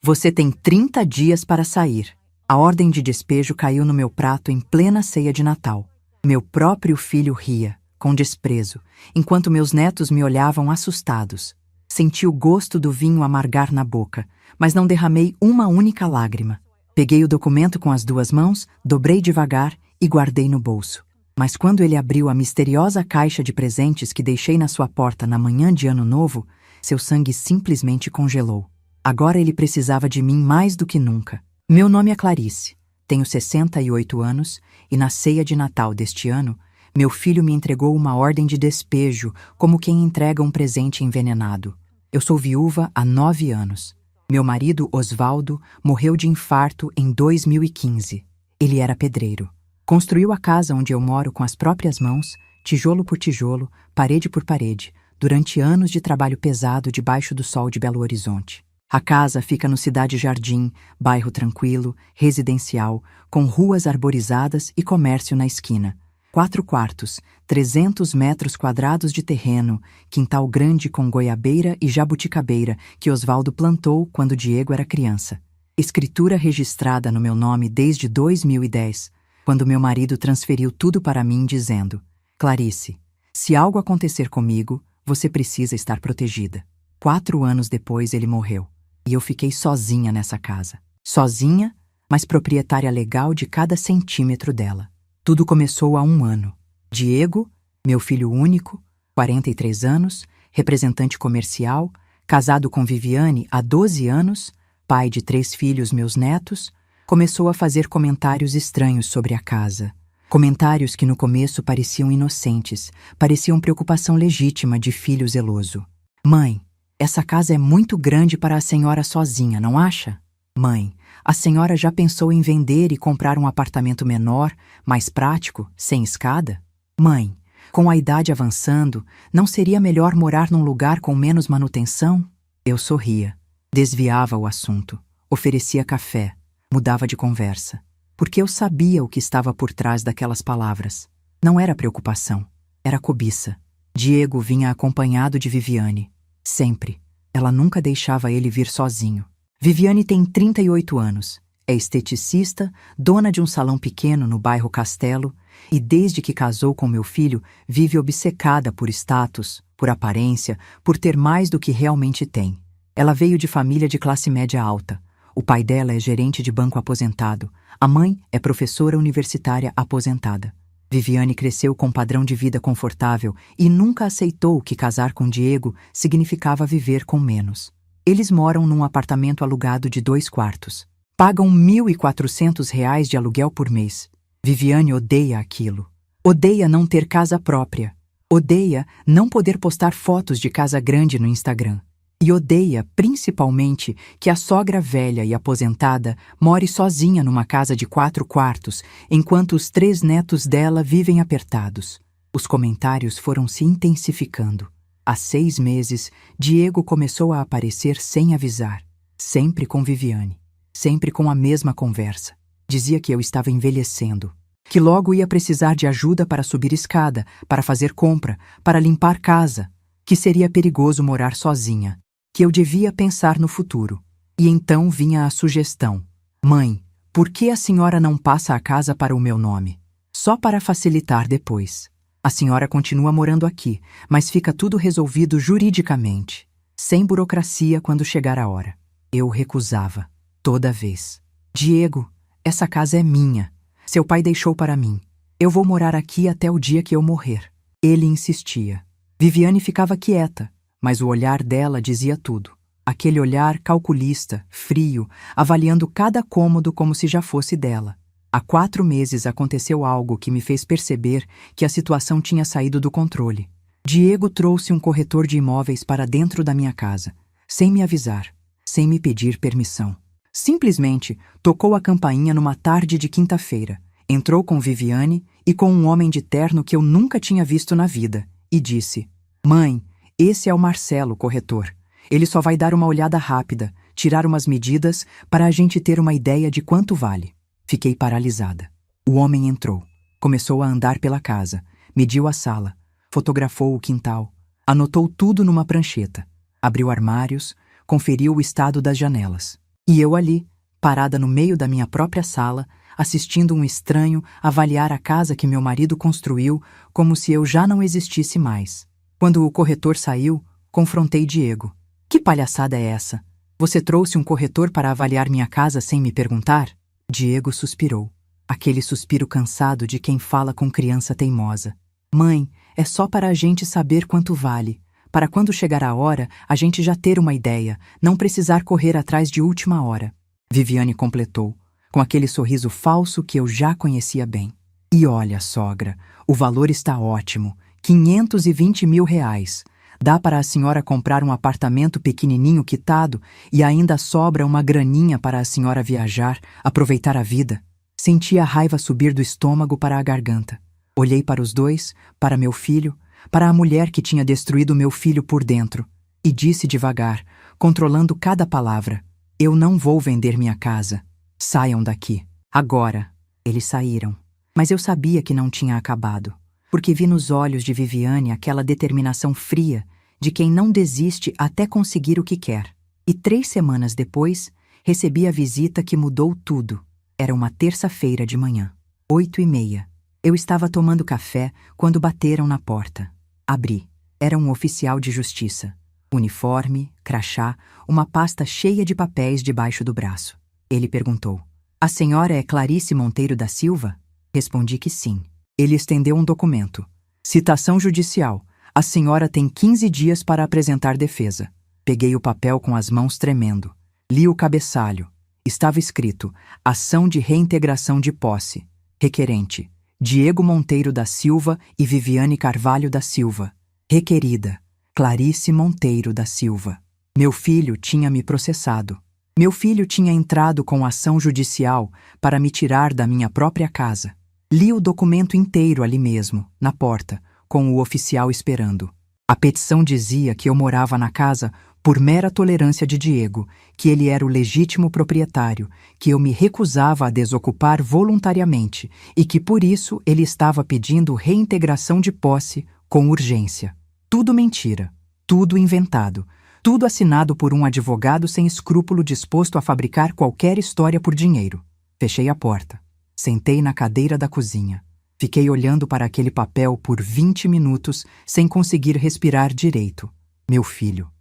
Você tem 30 dias para sair. A ordem de despejo caiu no meu prato em plena ceia de Natal. Meu próprio filho ria, com desprezo, enquanto meus netos me olhavam assustados. Senti o gosto do vinho amargar na boca, mas não derramei uma única lágrima. Peguei o documento com as duas mãos, dobrei devagar e guardei no bolso. Mas quando ele abriu a misteriosa caixa de presentes que deixei na sua porta na manhã de Ano Novo, seu sangue simplesmente congelou. Agora ele precisava de mim mais do que nunca. Meu nome é Clarice, tenho 68 anos e na ceia de Natal deste ano, meu filho me entregou uma ordem de despejo como quem entrega um presente envenenado. Eu sou viúva há 9 anos. Meu marido, Osvaldo, morreu de infarto em 2015. Ele era pedreiro. Construiu a casa onde eu moro com as próprias mãos, tijolo por tijolo, parede por parede, durante anos de trabalho pesado debaixo do sol de Belo Horizonte. A casa fica no Cidade Jardim, bairro tranquilo, residencial, com ruas arborizadas e comércio na esquina. 4 quartos, 300 metros quadrados de terreno, quintal grande com goiabeira e jabuticabeira que Osvaldo plantou quando Diego era criança. Escritura registrada no meu nome desde 2010, quando meu marido transferiu tudo para mim dizendo: Clarice, se algo acontecer comigo, você precisa estar protegida. 4 anos depois ele morreu. E eu fiquei sozinha nessa casa. Sozinha, mas proprietária legal de cada centímetro dela. Tudo começou há 1 ano. Diego, meu filho único, 43 anos, representante comercial, casado com Viviane há 12 anos, pai de 3 filhos, meus netos, começou a fazer comentários estranhos sobre a casa. Comentários que no começo pareciam inocentes, pareciam preocupação legítima de filho zeloso. Mãe, essa casa é muito grande para a senhora sozinha, não acha? Mãe, a senhora já pensou em vender e comprar um apartamento menor, mais prático, sem escada? Mãe, com a idade avançando, não seria melhor morar num lugar com menos manutenção? Eu sorria, desviava o assunto, oferecia café, mudava de conversa, porque eu sabia o que estava por trás daquelas palavras. Não era preocupação, era cobiça. Diego vinha acompanhado de Viviane. Sempre. Ela nunca deixava ele vir sozinho. Viviane tem 38 anos. É esteticista, dona de um salão pequeno no bairro Castelo e desde que casou com meu filho, vive obcecada por status, por aparência, por ter mais do que realmente tem. Ela veio de família de classe média alta. O pai dela é gerente de banco aposentado. A mãe é professora universitária aposentada. Viviane cresceu com um padrão de vida confortável e nunca aceitou que casar com Diego significava viver com menos. Eles moram num apartamento alugado de 2 quartos. Pagam R$ 1.400 de aluguel por mês. Viviane odeia aquilo. Odeia não ter casa própria. Odeia não poder postar fotos de casa grande no Instagram. E odeia, principalmente, que a sogra velha e aposentada more sozinha numa casa de 4 quartos, enquanto os 3 netos dela vivem apertados. Os comentários foram se intensificando. Há 6 meses, Diego começou a aparecer sem avisar. Sempre com Viviane. Sempre com a mesma conversa. Dizia que eu estava envelhecendo. Que logo ia precisar de ajuda para subir escada, para fazer compra, para limpar casa. Que seria perigoso morar sozinha. Que eu devia pensar no futuro. E então vinha a sugestão: Mãe, por que a senhora não passa a casa para o meu nome? Só para facilitar depois. A senhora continua morando aqui, mas fica tudo resolvido juridicamente, sem burocracia quando chegar a hora. Eu recusava, toda vez. Diego, essa casa é minha. Seu pai deixou para mim. Eu vou morar aqui até o dia que eu morrer. Ele insistia. Viviane ficava quieta, mas o olhar dela dizia tudo. Aquele olhar calculista, frio, avaliando cada cômodo como se já fosse dela. Há 4 meses aconteceu algo que me fez perceber que a situação tinha saído do controle. Diego trouxe um corretor de imóveis para dentro da minha casa, sem me avisar, sem me pedir permissão. Simplesmente tocou a campainha numa tarde de quinta-feira, entrou com Viviane e com um homem de terno que eu nunca tinha visto na vida, e disse: Mãe, esse é o Marcelo, corretor. Ele só vai dar uma olhada rápida, tirar umas medidas para a gente ter uma ideia de quanto vale. Fiquei paralisada. O homem entrou. Começou a andar pela casa, mediu a sala, fotografou o quintal, anotou tudo numa prancheta, abriu armários, conferiu o estado das janelas. E eu ali, parada no meio da minha própria sala, assistindo um estranho avaliar a casa que meu marido construiu como se eu já não existisse mais. Quando o corretor saiu, confrontei Diego. Que palhaçada é essa? Você trouxe um corretor para avaliar minha casa sem me perguntar? Diego suspirou. Aquele suspiro cansado de quem fala com criança teimosa. Mãe, é só para a gente saber quanto vale. Para quando chegar a hora, a gente já ter uma ideia, não precisar correr atrás de última hora. Viviane completou, com aquele sorriso falso que eu já conhecia bem. E olha, sogra, o valor está ótimo, 520 mil reais. Dá para a senhora comprar um apartamento pequenininho quitado e ainda sobra uma graninha para a senhora viajar, aproveitar a vida. Senti a raiva subir do estômago para a garganta. Olhei para os dois, para meu filho, para a mulher que tinha destruído meu filho por dentro, e disse devagar, controlando cada palavra: eu não vou vender minha casa. Saiam daqui. Agora. Eles saíram. Mas eu sabia que não tinha acabado, porque vi nos olhos de Viviane aquela determinação fria de quem não desiste até conseguir o que quer. E 3 semanas depois, recebi a visita que mudou tudo. Era uma terça-feira de manhã, 8h30. Eu estava tomando café quando bateram na porta. Abri. Era um oficial de justiça. Uniforme, crachá, uma pasta cheia de papéis debaixo do braço. Ele perguntou: a senhora é Clarice Monteiro da Silva? Respondi que sim. Ele estendeu um documento. Citação judicial. A senhora tem 15 dias para apresentar defesa. Peguei o papel com as mãos tremendo. Li o cabeçalho. Estava escrito: ação de reintegração de posse. Requerente: Diego Monteiro da Silva e Viviane Carvalho da Silva. Requerida: Clarice Monteiro da Silva. Meu filho tinha me processado. Meu filho tinha entrado com ação judicial para me tirar da minha própria casa. Li o documento inteiro ali mesmo, na porta, com o oficial esperando. A petição dizia que eu morava na casa por mera tolerância de Diego, que ele era o legítimo proprietário, que eu me recusava a desocupar voluntariamente e que por isso ele estava pedindo reintegração de posse com urgência. Tudo mentira, tudo inventado, tudo assinado por um advogado sem escrúpulo disposto a fabricar qualquer história por dinheiro. Fechei a porta. Sentei na cadeira da cozinha. Fiquei olhando para aquele papel por 20 minutos sem conseguir respirar direito. Meu filho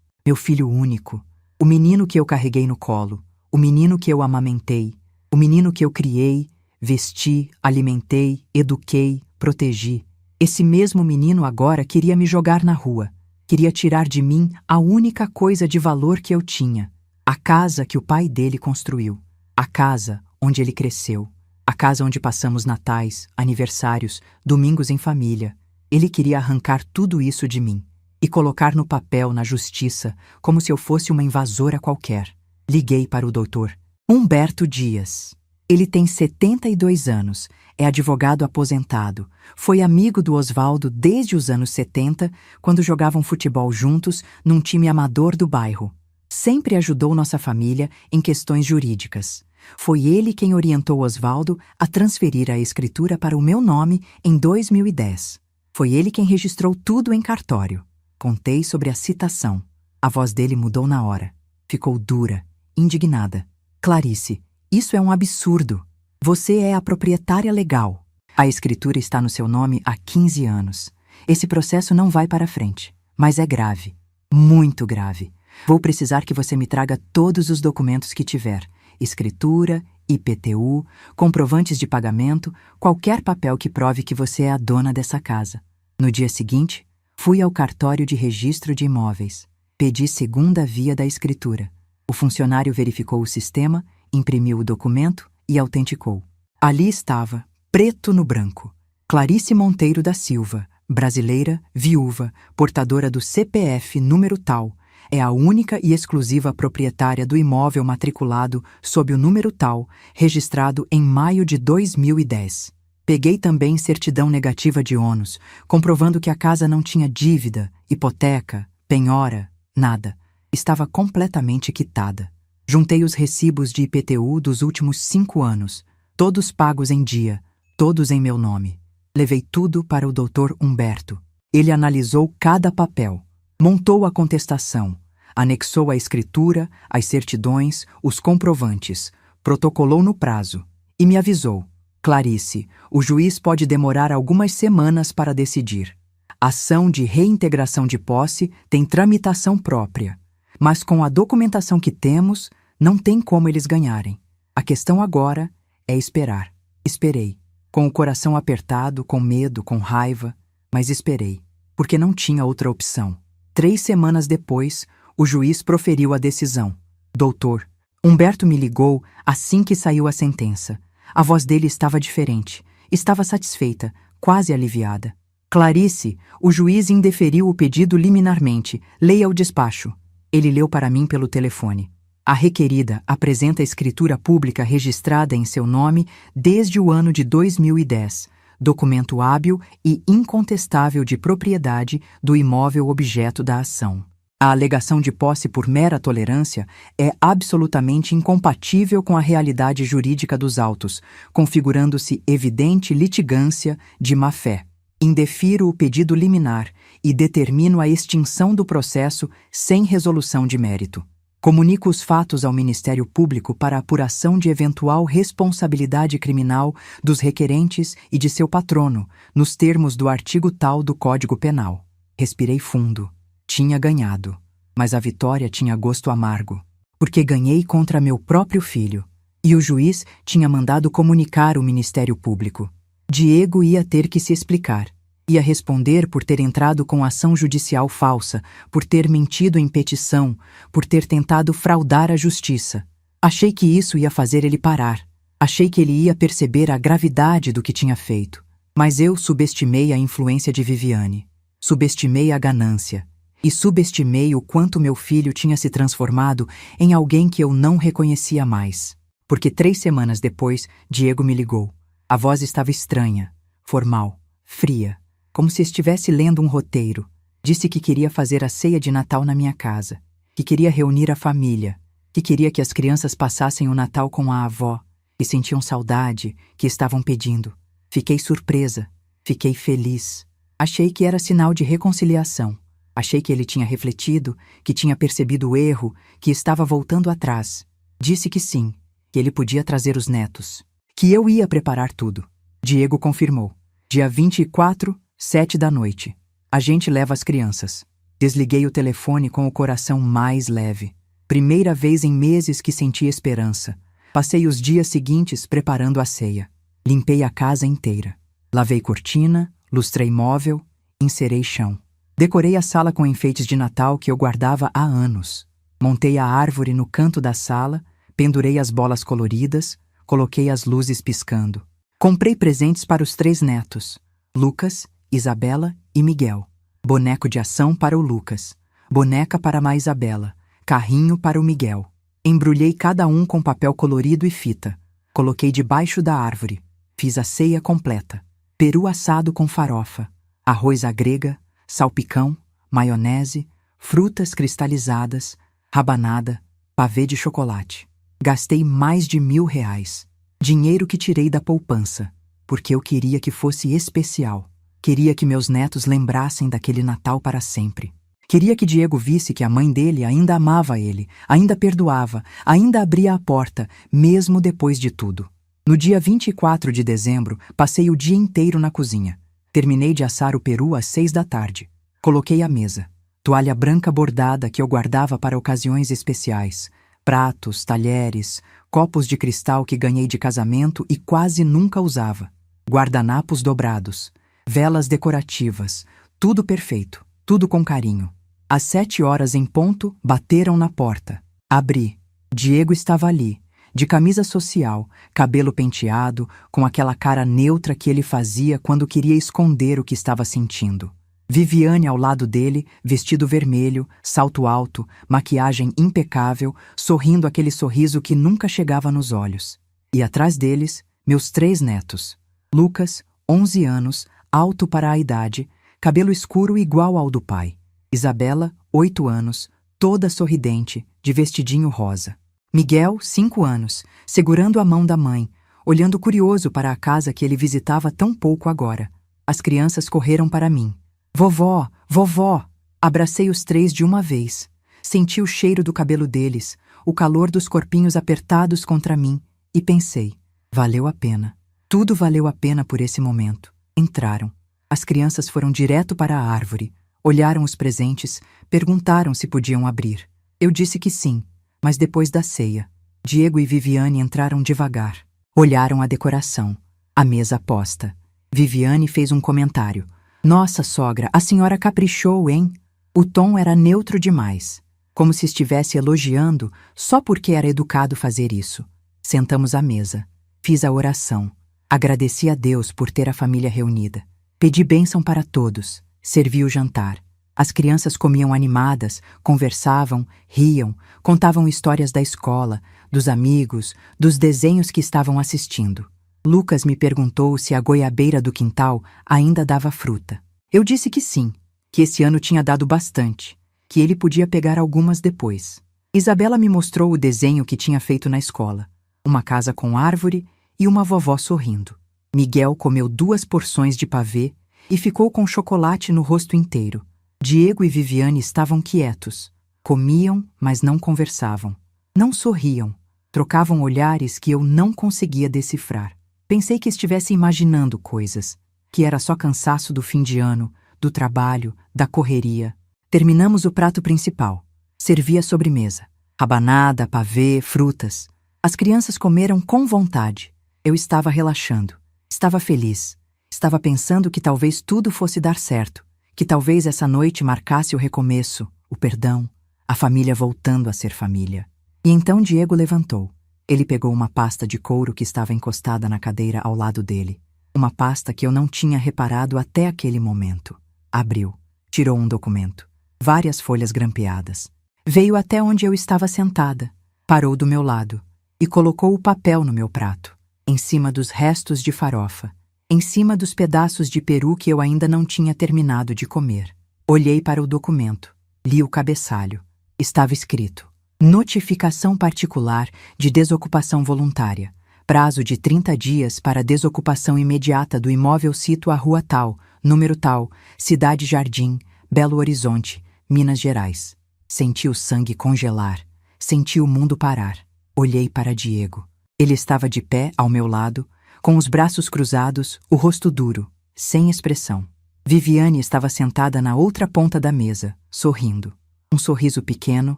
único, o menino que eu carreguei no colo, o menino que eu amamentei, o menino que eu criei, vesti, alimentei, eduquei, protegi. Esse mesmo menino agora queria me jogar na rua, queria tirar de mim a única coisa de valor que eu tinha, a casa que o pai dele construiu, a casa onde ele cresceu, a casa onde passamos natais, aniversários, domingos em família. Ele queria arrancar tudo isso de mim e colocar no papel, na justiça, como se eu fosse uma invasora qualquer. Liguei para o doutor Humberto Dias. Ele tem 72 anos, é advogado aposentado, foi amigo do Oswaldo desde os anos 70, quando jogavam futebol juntos num time amador do bairro. Sempre ajudou nossa família em questões jurídicas. Foi ele quem orientou Oswaldo a transferir a escritura para o meu nome em 2010. Foi ele quem registrou tudo em cartório. Contei sobre a citação. A voz dele mudou na hora. Ficou dura, indignada. Clarice, isso é um absurdo. Você é a proprietária legal. A escritura está no seu nome há 15 anos. Esse processo não vai para frente, mas é grave. Muito grave. Vou precisar que você me traga todos os documentos que tiver. Escritura, IPTU, comprovantes de pagamento, qualquer papel que prove que você é a dona dessa casa. No dia seguinte, fui ao cartório de registro de imóveis. Pedi segunda via da escritura. O funcionário verificou o sistema, imprimiu o documento e autenticou. Ali estava, preto no branco: Clarice Monteiro da Silva, brasileira, viúva, portadora do CPF número tal, é a única e exclusiva proprietária do imóvel matriculado sob o número tal, registrado em maio de 2010. Peguei também certidão negativa de ônus, comprovando que a casa não tinha dívida, hipoteca, penhora, nada. Estava completamente quitada. Juntei os recibos de IPTU dos últimos 5 anos, todos pagos em dia, todos em meu nome. Levei tudo para o Dr. Humberto. Ele analisou cada papel, montou a contestação, Anexou a escritura, as certidões, os comprovantes, protocolou no prazo e me avisou: Clarice, o juiz pode demorar algumas semanas para decidir. A ação de reintegração de posse tem tramitação própria, mas com a documentação que temos, não tem como eles ganharem. A questão agora é esperar. Esperei, com o coração apertado, com medo, com raiva, mas esperei, porque não tinha outra opção. 3 semanas depois, o juiz proferiu a decisão. Doutor, Humberto me ligou assim que saiu a sentença. A voz dele estava diferente. Estava satisfeita, quase aliviada. Clarice, o juiz indeferiu o pedido liminarmente. Leia o despacho. Ele leu para mim pelo telefone. A requerida apresenta a escritura pública registrada em seu nome desde o ano de 2010, documento hábil e incontestável de propriedade do imóvel objeto da ação. A alegação de posse por mera tolerância é absolutamente incompatível com a realidade jurídica dos autos, configurando-se evidente litigância de má-fé. Indefiro o pedido liminar e determino a extinção do processo sem resolução de mérito. Comunico os fatos ao Ministério Público para apuração de eventual responsabilidade criminal dos requerentes e de seu patrono, nos termos do artigo tal do Código Penal. Respirei fundo. Tinha ganhado, mas a vitória tinha gosto amargo, porque ganhei contra meu próprio filho, e o juiz tinha mandado comunicar o Ministério Público. Diego ia ter que se explicar. Ia responder por ter entrado com ação judicial falsa, por ter mentido em petição, por ter tentado fraudar a justiça. Achei que isso ia fazer ele parar. Achei que ele ia perceber a gravidade do que tinha feito. Mas eu subestimei a influência de Viviane. Subestimei a ganância. E subestimei o quanto meu filho tinha se transformado em alguém que eu não reconhecia mais. Porque 3 semanas depois, Diego me ligou. A voz estava estranha, formal, fria, como se estivesse lendo um roteiro. Disse que queria fazer a ceia de Natal na minha casa, que queria reunir a família, que queria que as crianças passassem o Natal com a avó, que sentiam saudade, que estavam pedindo. Fiquei surpresa, fiquei feliz. Achei que era sinal de reconciliação. Achei que ele tinha refletido, que tinha percebido o erro, que estava voltando atrás. Disse que sim, que ele podia trazer os netos, que eu ia preparar tudo. Diego confirmou. Dia 24, 7 da noite. A gente leva as crianças. Desliguei o telefone com o coração mais leve. Primeira vez em meses que senti esperança. Passei os dias seguintes preparando a ceia. Limpei a casa inteira. Lavei cortina, lustrei móvel, encerei chão. Decorei a sala com enfeites de Natal que eu guardava há anos. Montei a árvore no canto da sala, pendurei as bolas coloridas, coloquei as luzes piscando. Comprei presentes para os 3 netos, Lucas, Isabela e Miguel. Boneco de ação para o Lucas, boneca para a Isabela, carrinho para o Miguel. Embrulhei cada um com papel colorido e fita. Coloquei debaixo da árvore. Fiz a ceia completa. Peru assado com farofa, arroz à grega, salpicão, maionese, frutas cristalizadas, rabanada, pavê de chocolate. Gastei mais de R$1.000. Dinheiro que tirei da poupança, porque eu queria que fosse especial. Queria que meus netos lembrassem daquele Natal para sempre. Queria que Diego visse que a mãe dele ainda amava ele, ainda perdoava, ainda abria a porta, mesmo depois de tudo. No dia 24 de dezembro, passei o dia inteiro na cozinha. Terminei de assar o peru às 6 da tarde. Coloquei a mesa. Toalha branca bordada que eu guardava para ocasiões especiais. Pratos, talheres, copos de cristal que ganhei de casamento e quase nunca usava. Guardanapos dobrados. Velas decorativas. Tudo perfeito. Tudo com carinho. Às 7 horas em ponto, bateram na porta. Abri. Diego estava ali, de camisa social, cabelo penteado, com aquela cara neutra que ele fazia quando queria esconder o que estava sentindo. Viviane ao lado dele, vestido vermelho, salto alto, maquiagem impecável, sorrindo aquele sorriso que nunca chegava nos olhos. E atrás deles, meus 3 netos. Lucas, 11 anos, alto para a idade, cabelo escuro igual ao do pai. Isabela, 8 anos, toda sorridente, de vestidinho rosa. Miguel, 5 anos, segurando a mão da mãe, olhando curioso para a casa que ele visitava tão pouco agora. As crianças correram para mim. Vovó, vovó! Abracei os 3 de uma vez. Senti o cheiro do cabelo deles, o calor dos corpinhos apertados contra mim, e pensei, valeu a pena. Tudo valeu a pena por esse momento. Entraram. As crianças foram direto para a árvore, olharam os presentes, perguntaram se podiam abrir. Eu disse que sim, mas depois da ceia. Diego e Viviane entraram devagar. Olharam a decoração, a mesa posta. Viviane fez um comentário. Nossa, sogra, a senhora caprichou, hein? O tom era neutro demais, como se estivesse elogiando só porque era educado fazer isso. Sentamos à mesa. Fiz a oração. Agradeci a Deus por ter a família reunida. Pedi bênção para todos. Servi o jantar. As crianças comiam animadas, conversavam, riam, contavam histórias da escola, dos amigos, dos desenhos que estavam assistindo. Lucas me perguntou se a goiabeira do quintal ainda dava fruta. Eu disse que sim, que esse ano tinha dado bastante, que ele podia pegar algumas depois. Isabela me mostrou o desenho que tinha feito na escola. Uma casa com árvore e uma vovó sorrindo. Miguel comeu 2 porções de pavê e ficou com chocolate no rosto inteiro. Diego e Viviane estavam quietos. Comiam, mas não conversavam. Não sorriam. Trocavam olhares que eu não conseguia decifrar. Pensei que estivesse imaginando coisas, que era só cansaço do fim de ano, do trabalho, da correria. Terminamos o prato principal. Servi a sobremesa. Rabanada, pavê, frutas. As crianças comeram com vontade. Eu estava relaxando. Estava feliz. Estava pensando que talvez tudo fosse dar certo. Que talvez essa noite marcasse o recomeço, o perdão, a família voltando a ser família. E então Diego levantou. Ele pegou uma pasta de couro que estava encostada na cadeira ao lado dele. Uma pasta que eu não tinha reparado até aquele momento. Abriu. Tirou um documento. Várias folhas grampeadas. Veio até onde eu estava sentada. Parou do meu lado. E colocou o papel no meu prato. Em cima dos restos de farofa. Em cima dos pedaços de peru que eu ainda não tinha terminado de comer. Olhei para o documento. Li o cabeçalho. Estava escrito: Notificação particular de desocupação voluntária. Prazo de 30 dias para desocupação imediata do imóvel sito à rua tal, número tal, Cidade Jardim, Belo Horizonte, Minas Gerais. Senti o sangue congelar. Senti o mundo parar. Olhei para Diego. Ele estava de pé ao meu lado, com os braços cruzados, o rosto duro, sem expressão. Viviane estava sentada na outra ponta da mesa, sorrindo. Um sorriso pequeno,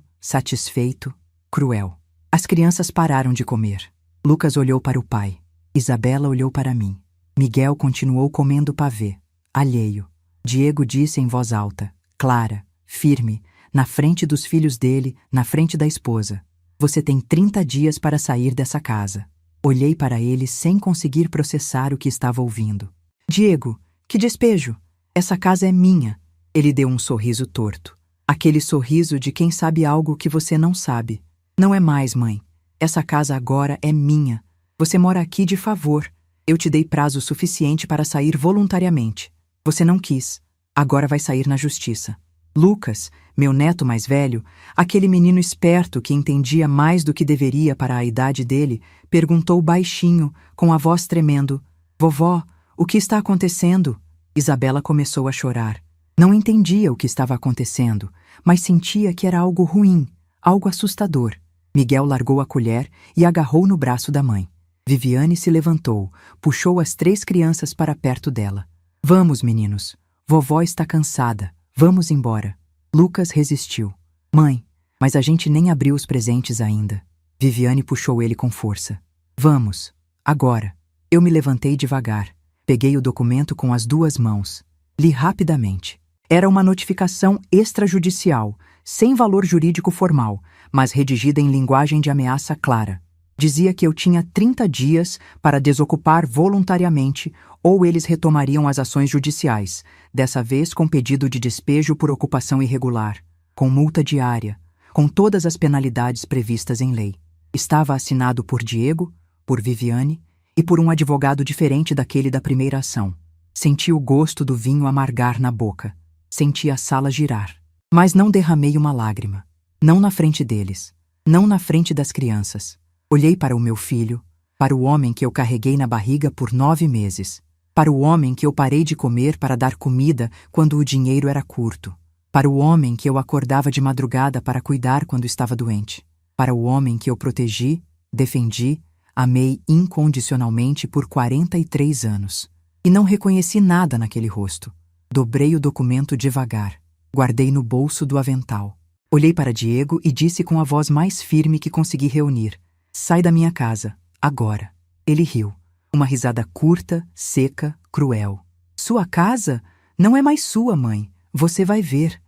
satisfeito, cruel. As crianças pararam de comer. Lucas olhou para o pai. Isabela olhou para mim. Miguel continuou comendo pavê, alheio. Diego disse em voz alta, clara, firme, na frente dos filhos dele, na frente da esposa: Você tem 30 dias para sair dessa casa. Olhei para ele sem conseguir processar o que estava ouvindo. Diego, que despejo! Essa casa é minha. Ele deu um sorriso torto. Aquele sorriso de quem sabe algo que você não sabe. Não é mais, mãe. Essa casa agora é minha. Você mora aqui de favor. Eu te dei prazo suficiente para sair voluntariamente. Você não quis. Agora vai sair na justiça. Lucas, meu neto mais velho, aquele menino esperto que entendia mais do que deveria para a idade dele, perguntou baixinho, com a voz tremendo: Vovó, o que está acontecendo? Isabela começou a chorar. Não entendia o que estava acontecendo, mas sentia que era algo ruim, algo assustador. Miguel largou a colher e agarrou no braço da mãe. Viviane se levantou, puxou as 3 crianças para perto dela. Vamos, meninos. Vovó está cansada. Vamos embora. Lucas resistiu. Mãe, mas a gente nem abriu os presentes ainda. Viviane puxou ele com força. Vamos. Agora. Eu me levantei devagar. Peguei o documento com as 2 mãos. Li rapidamente. Era uma notificação extrajudicial, sem valor jurídico formal, mas redigida em linguagem de ameaça clara. Dizia que eu tinha 30 dias para desocupar voluntariamente ou eles retomariam as ações judiciais, dessa vez com pedido de despejo por ocupação irregular, com multa diária, com todas as penalidades previstas em lei. Estava assinado por Diego, por Viviane e por um advogado diferente daquele da primeira ação. Senti o gosto do vinho amargar na boca. Senti a sala girar. Mas não derramei uma lágrima. Não na frente deles. Não na frente das crianças. Olhei para o meu filho, para o homem que eu carreguei na barriga por 9 meses, para o homem que eu parei de comer para dar comida quando o dinheiro era curto. para o homem que eu acordava de madrugada para cuidar quando estava doente, para o homem que eu protegi, defendi, amei incondicionalmente por 43 anos. E não reconheci nada naquele rosto. Dobrei o documento devagar, guardei no bolso do avental. Olhei para Diego e disse com a voz mais firme que consegui reunir: "Sai da minha casa, agora." Ele riu. Uma risada curta, seca, cruel. "Sua casa? Não é mais sua, mãe. Você vai ver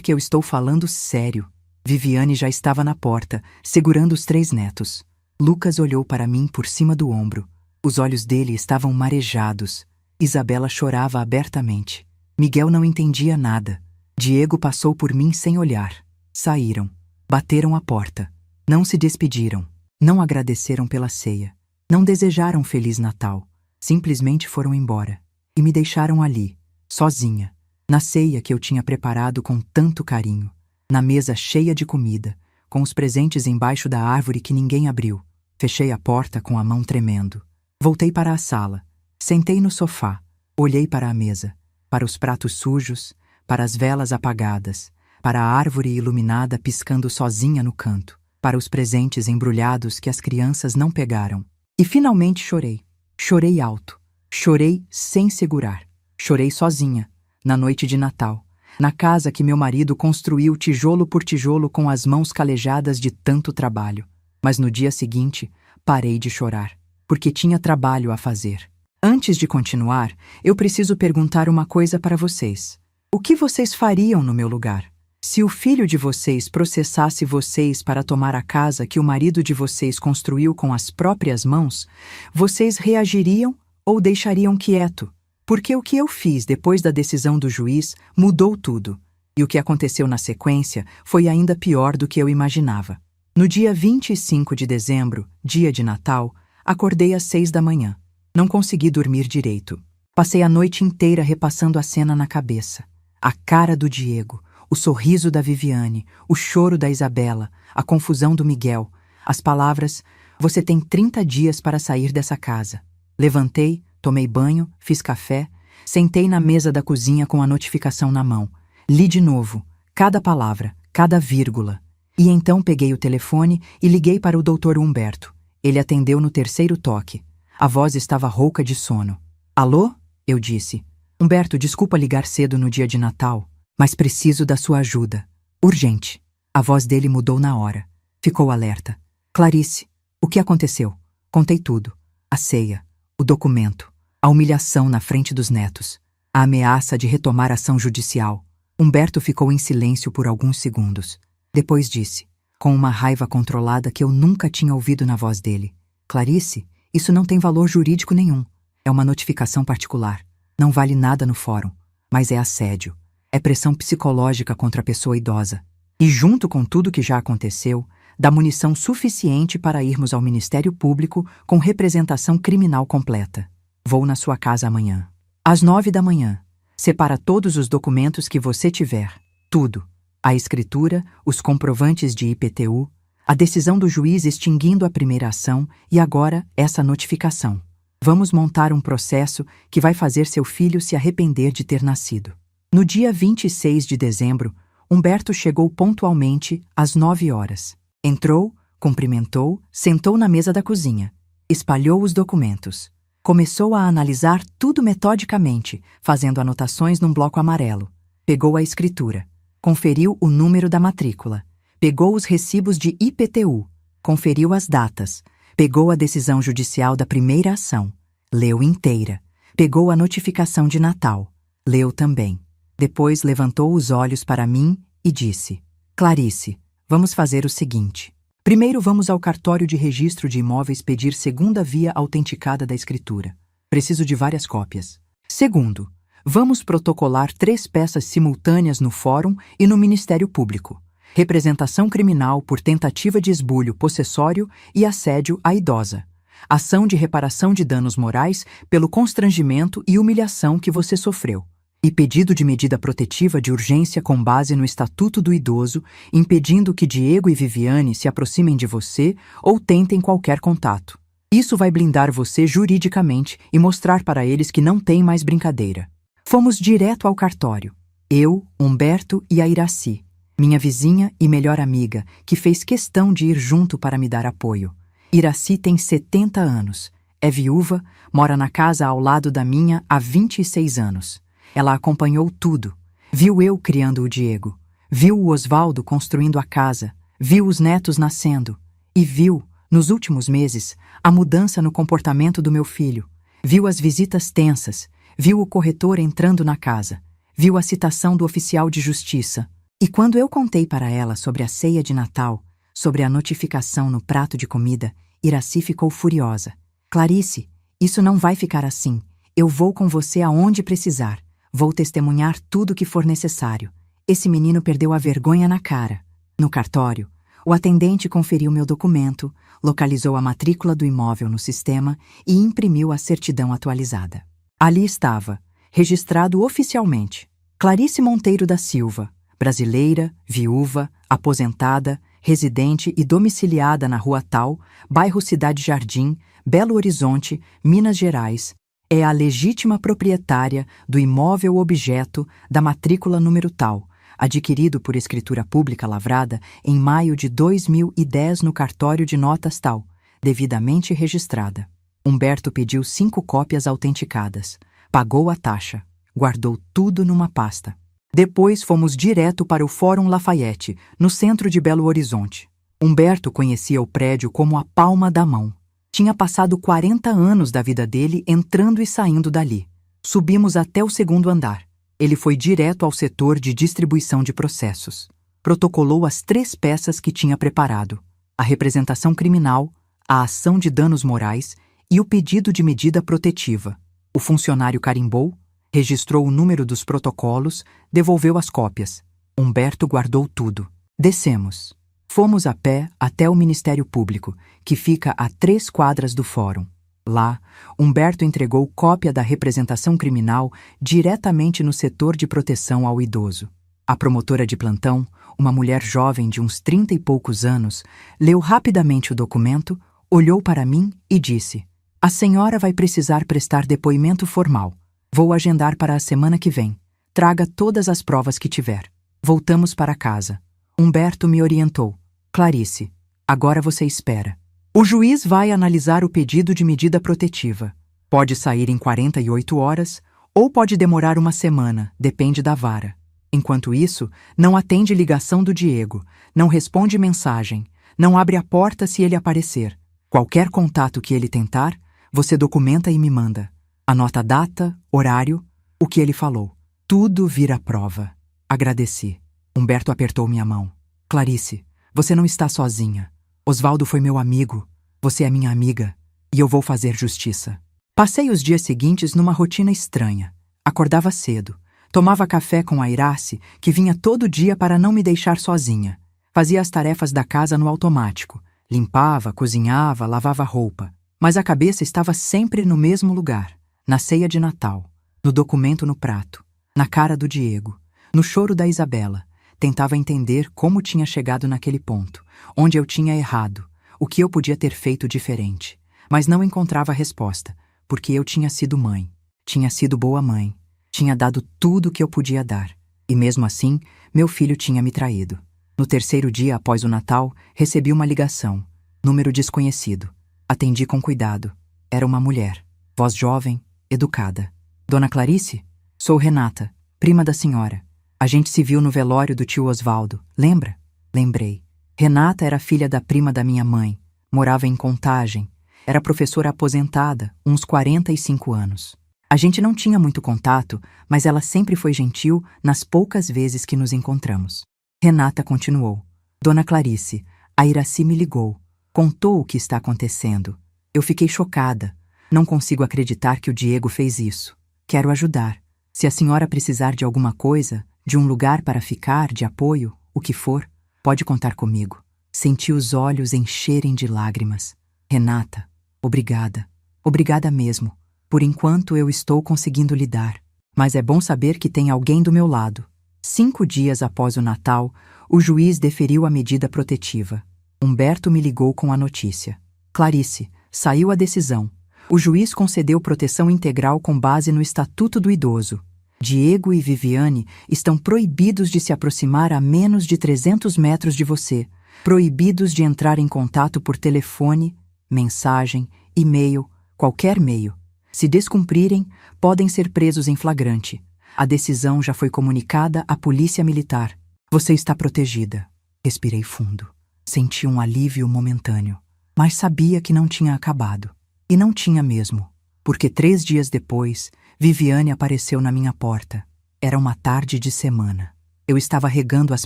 que eu estou falando sério." Viviane já estava na porta, segurando os 3 netos. Lucas olhou para mim por cima do ombro. Os olhos dele estavam marejados. Isabela chorava abertamente. Miguel não entendia nada. Diego passou por mim sem olhar. Saíram. Bateram a porta. Não se despediram. Não agradeceram pela ceia. Não desejaram Feliz Natal. Simplesmente foram embora. E me deixaram ali, sozinha, na ceia que eu tinha preparado com tanto carinho, na mesa cheia de comida, com os presentes embaixo da árvore que ninguém abriu. Fechei a porta com a mão tremendo. Voltei para a sala. Sentei no sofá. Olhei para a mesa, para os pratos sujos, para as velas apagadas, para a árvore iluminada piscando sozinha no canto, para os presentes embrulhados que as crianças não pegaram. E finalmente chorei. Chorei alto. Chorei sem segurar. Chorei sozinha, na noite de Natal, na casa que meu marido construiu tijolo por tijolo com as mãos calejadas de tanto trabalho. Mas no dia seguinte, parei de chorar, porque tinha trabalho a fazer. Antes de continuar, eu preciso perguntar uma coisa para vocês. O que vocês fariam no meu lugar? Se o filho de vocês processasse vocês para tomar a casa que o marido de vocês construiu com as próprias mãos, vocês reagiriam ou deixariam quieto? Porque o que eu fiz depois da decisão do juiz mudou tudo. E o que aconteceu na sequência foi ainda pior do que eu imaginava. No dia 25 de dezembro, dia de Natal, acordei às 6 da manhã. Não consegui dormir direito. Passei a noite inteira repassando a cena na cabeça. A cara do Diego, o sorriso da Viviane, o choro da Isabela, a confusão do Miguel, as palavras: "Você tem 30 dias para sair dessa casa." Levantei, tomei banho, fiz café, sentei na mesa da cozinha com a notificação na mão. Li de novo, cada palavra, cada vírgula. E então peguei o telefone e liguei para o Dr. Humberto. Ele atendeu no 3º toque. A voz estava rouca de sono. "Alô?" eu disse. "Humberto, desculpa ligar cedo no dia de Natal, mas preciso da sua ajuda. Urgente." A voz dele mudou na hora. Ficou alerta. "Clarice, o que aconteceu?" Contei tudo. A ceia, o documento, a humilhação na frente dos netos, a ameaça de retomar ação judicial. Humberto ficou em silêncio por alguns segundos. Depois disse, com uma raiva controlada que eu nunca tinha ouvido na voz dele: "Clarice, isso não tem valor jurídico nenhum. É uma notificação particular. Não vale nada no fórum. Mas é assédio. É pressão psicológica contra a pessoa idosa. E junto com tudo que já aconteceu, dá munição suficiente para irmos ao Ministério Público com representação criminal completa. Vou na sua casa amanhã. Às 9 da manhã. Separa todos os documentos que você tiver. Tudo. A escritura, os comprovantes de IPTU, a decisão do juiz extinguindo a primeira ação e agora essa notificação. Vamos montar um processo que vai fazer seu filho se arrepender de ter nascido." No dia 26 de dezembro, Humberto chegou pontualmente às 9 horas. Entrou, cumprimentou, sentou na mesa da cozinha, espalhou os documentos. Começou a analisar tudo metodicamente, fazendo anotações num bloco amarelo. Pegou a escritura, conferiu o número da matrícula, pegou os recibos de IPTU, conferiu as datas, pegou a decisão judicial da primeira ação, leu inteira, pegou a notificação de Natal, leu também. Depois levantou os olhos para mim e disse: "Clarice, vamos fazer o seguinte. Primeiro vamos ao cartório de registro de imóveis pedir segunda via autenticada da escritura. Preciso de várias cópias. Segundo, vamos protocolar 3 peças simultâneas no Fórum e no Ministério Público. Representação criminal por tentativa de esbulho possessório e assédio à idosa. Ação de reparação de danos morais pelo constrangimento e humilhação que você sofreu. E pedido de medida protetiva de urgência com base no Estatuto do Idoso, impedindo que Diego e Viviane se aproximem de você ou tentem qualquer contato. Isso vai blindar você juridicamente e mostrar para eles que não tem mais brincadeira." Fomos direto ao cartório. Eu, Humberto e a Iraci, minha vizinha e melhor amiga, que fez questão de ir junto para me dar apoio. Iraci tem 70 anos, é viúva, mora na casa ao lado da minha há 26 anos. Ela acompanhou tudo. Viu eu criando o Diego, viu o Osvaldo construindo a casa, viu os netos nascendo e viu, nos últimos meses, a mudança no comportamento do meu filho. Viu as visitas tensas, viu o corretor entrando na casa, viu a citação do oficial de justiça. E quando eu contei para ela sobre a ceia de Natal, sobre a notificação no prato de comida, Iraci ficou furiosa. Clarice, isso não vai ficar assim. Eu vou com você aonde precisar. Vou testemunhar tudo o que for necessário. Esse menino perdeu a vergonha na cara. No cartório, o atendente conferiu meu documento, localizou a matrícula do imóvel no sistema e imprimiu a certidão atualizada. Ali estava, registrado oficialmente, Clarice Monteiro da Silva, brasileira, viúva, aposentada, residente e domiciliada na Rua Tal, bairro Cidade Jardim, Belo Horizonte, Minas Gerais, é a legítima proprietária do imóvel objeto da matrícula número tal, adquirido por escritura pública lavrada em maio de 2010 no cartório de notas tal, devidamente registrada. Humberto pediu 5 cópias autenticadas, pagou a taxa, guardou tudo numa pasta. Depois fomos direto para o Fórum Lafayette, no centro de Belo Horizonte. Humberto conhecia o prédio como a palma da mão. Tinha passado 40 anos da vida dele entrando e saindo dali. Subimos até o 2º andar. Ele foi direto ao setor de distribuição de processos. Protocolou as 3 peças que tinha preparado: a representação criminal, a ação de danos morais e o pedido de medida protetiva. O funcionário carimbou, registrou o número dos protocolos, devolveu as cópias. Humberto guardou tudo. Descemos. Fomos a pé até o Ministério Público, que fica a 3 quadras do fórum. Lá, Humberto entregou cópia da representação criminal diretamente no setor de proteção ao idoso. A promotora de plantão, uma mulher jovem de uns 30 e poucos anos, leu rapidamente o documento, olhou para mim e disse: "A senhora vai precisar prestar depoimento formal. Vou agendar para a semana que vem. Traga todas as provas que tiver." Voltamos para casa. Humberto me orientou: "Clarice, agora você espera. O juiz vai analisar o pedido de medida protetiva. Pode sair em 48 horas ou pode demorar uma semana, depende da vara. Enquanto isso, não atende ligação do Diego, não responde mensagem, não abre a porta se ele aparecer. Qualquer contato que ele tentar, você documenta e me manda. Anota a data, horário, o que ele falou. Tudo vira prova." Agradeci. Humberto apertou minha mão. "Clarice, você não está sozinha. Osvaldo foi meu amigo, você é minha amiga, e eu vou fazer justiça." Passei os dias seguintes numa rotina estranha. Acordava cedo, tomava café com a Iraci, que vinha todo dia para não me deixar sozinha. Fazia as tarefas da casa no automático. Limpava, cozinhava, lavava roupa. Mas a cabeça estava sempre no mesmo lugar, na ceia de Natal, no documento no prato, na cara do Diego, no choro da Isabela. Tentava entender como tinha chegado naquele ponto, onde eu tinha errado, o que eu podia ter feito diferente. Mas não encontrava resposta, porque eu tinha sido mãe, tinha sido boa mãe, tinha dado tudo o que eu podia dar. E mesmo assim, meu filho tinha me traído. No 3º dia após o Natal, recebi uma ligação, número desconhecido. Atendi com cuidado. Era uma mulher, voz jovem, educada. "Dona Clarice? Sou Renata, prima da senhora. A gente se viu no velório do tio Osvaldo, lembra?" Lembrei. Renata era filha da prima da minha mãe, morava em Contagem, era professora aposentada, uns 45 anos. A gente não tinha muito contato, mas ela sempre foi gentil nas poucas vezes que nos encontramos. Renata continuou: "Dona Clarice, a Iraci me ligou, contou o que está acontecendo. Eu fiquei chocada. Não consigo acreditar que o Diego fez isso. Quero ajudar. Se a senhora precisar de alguma coisa, de um lugar para ficar, de apoio, o que for, pode contar comigo." Senti os olhos encherem de lágrimas. "Renata, obrigada. Obrigada mesmo. Por enquanto eu estou conseguindo lidar. Mas é bom saber que tem alguém do meu lado." 5 dias após o Natal, o juiz deferiu a medida protetiva. Humberto me ligou com a notícia: "Clarice, saiu a decisão. O juiz concedeu proteção integral com base no Estatuto do Idoso. Diego e Viviane estão proibidos de se aproximar a menos de 300 metros de você, proibidos de entrar em contato por telefone, mensagem, e-mail, qualquer meio. Se descumprirem, podem ser presos em flagrante. A decisão já foi comunicada à polícia militar. Você está protegida. Respirei fundo. Senti um alívio momentâneo, mas sabia que não tinha acabado. E não tinha mesmo, porque 3 dias depois, Viviane apareceu na minha porta. Era uma tarde de semana. Eu estava regando as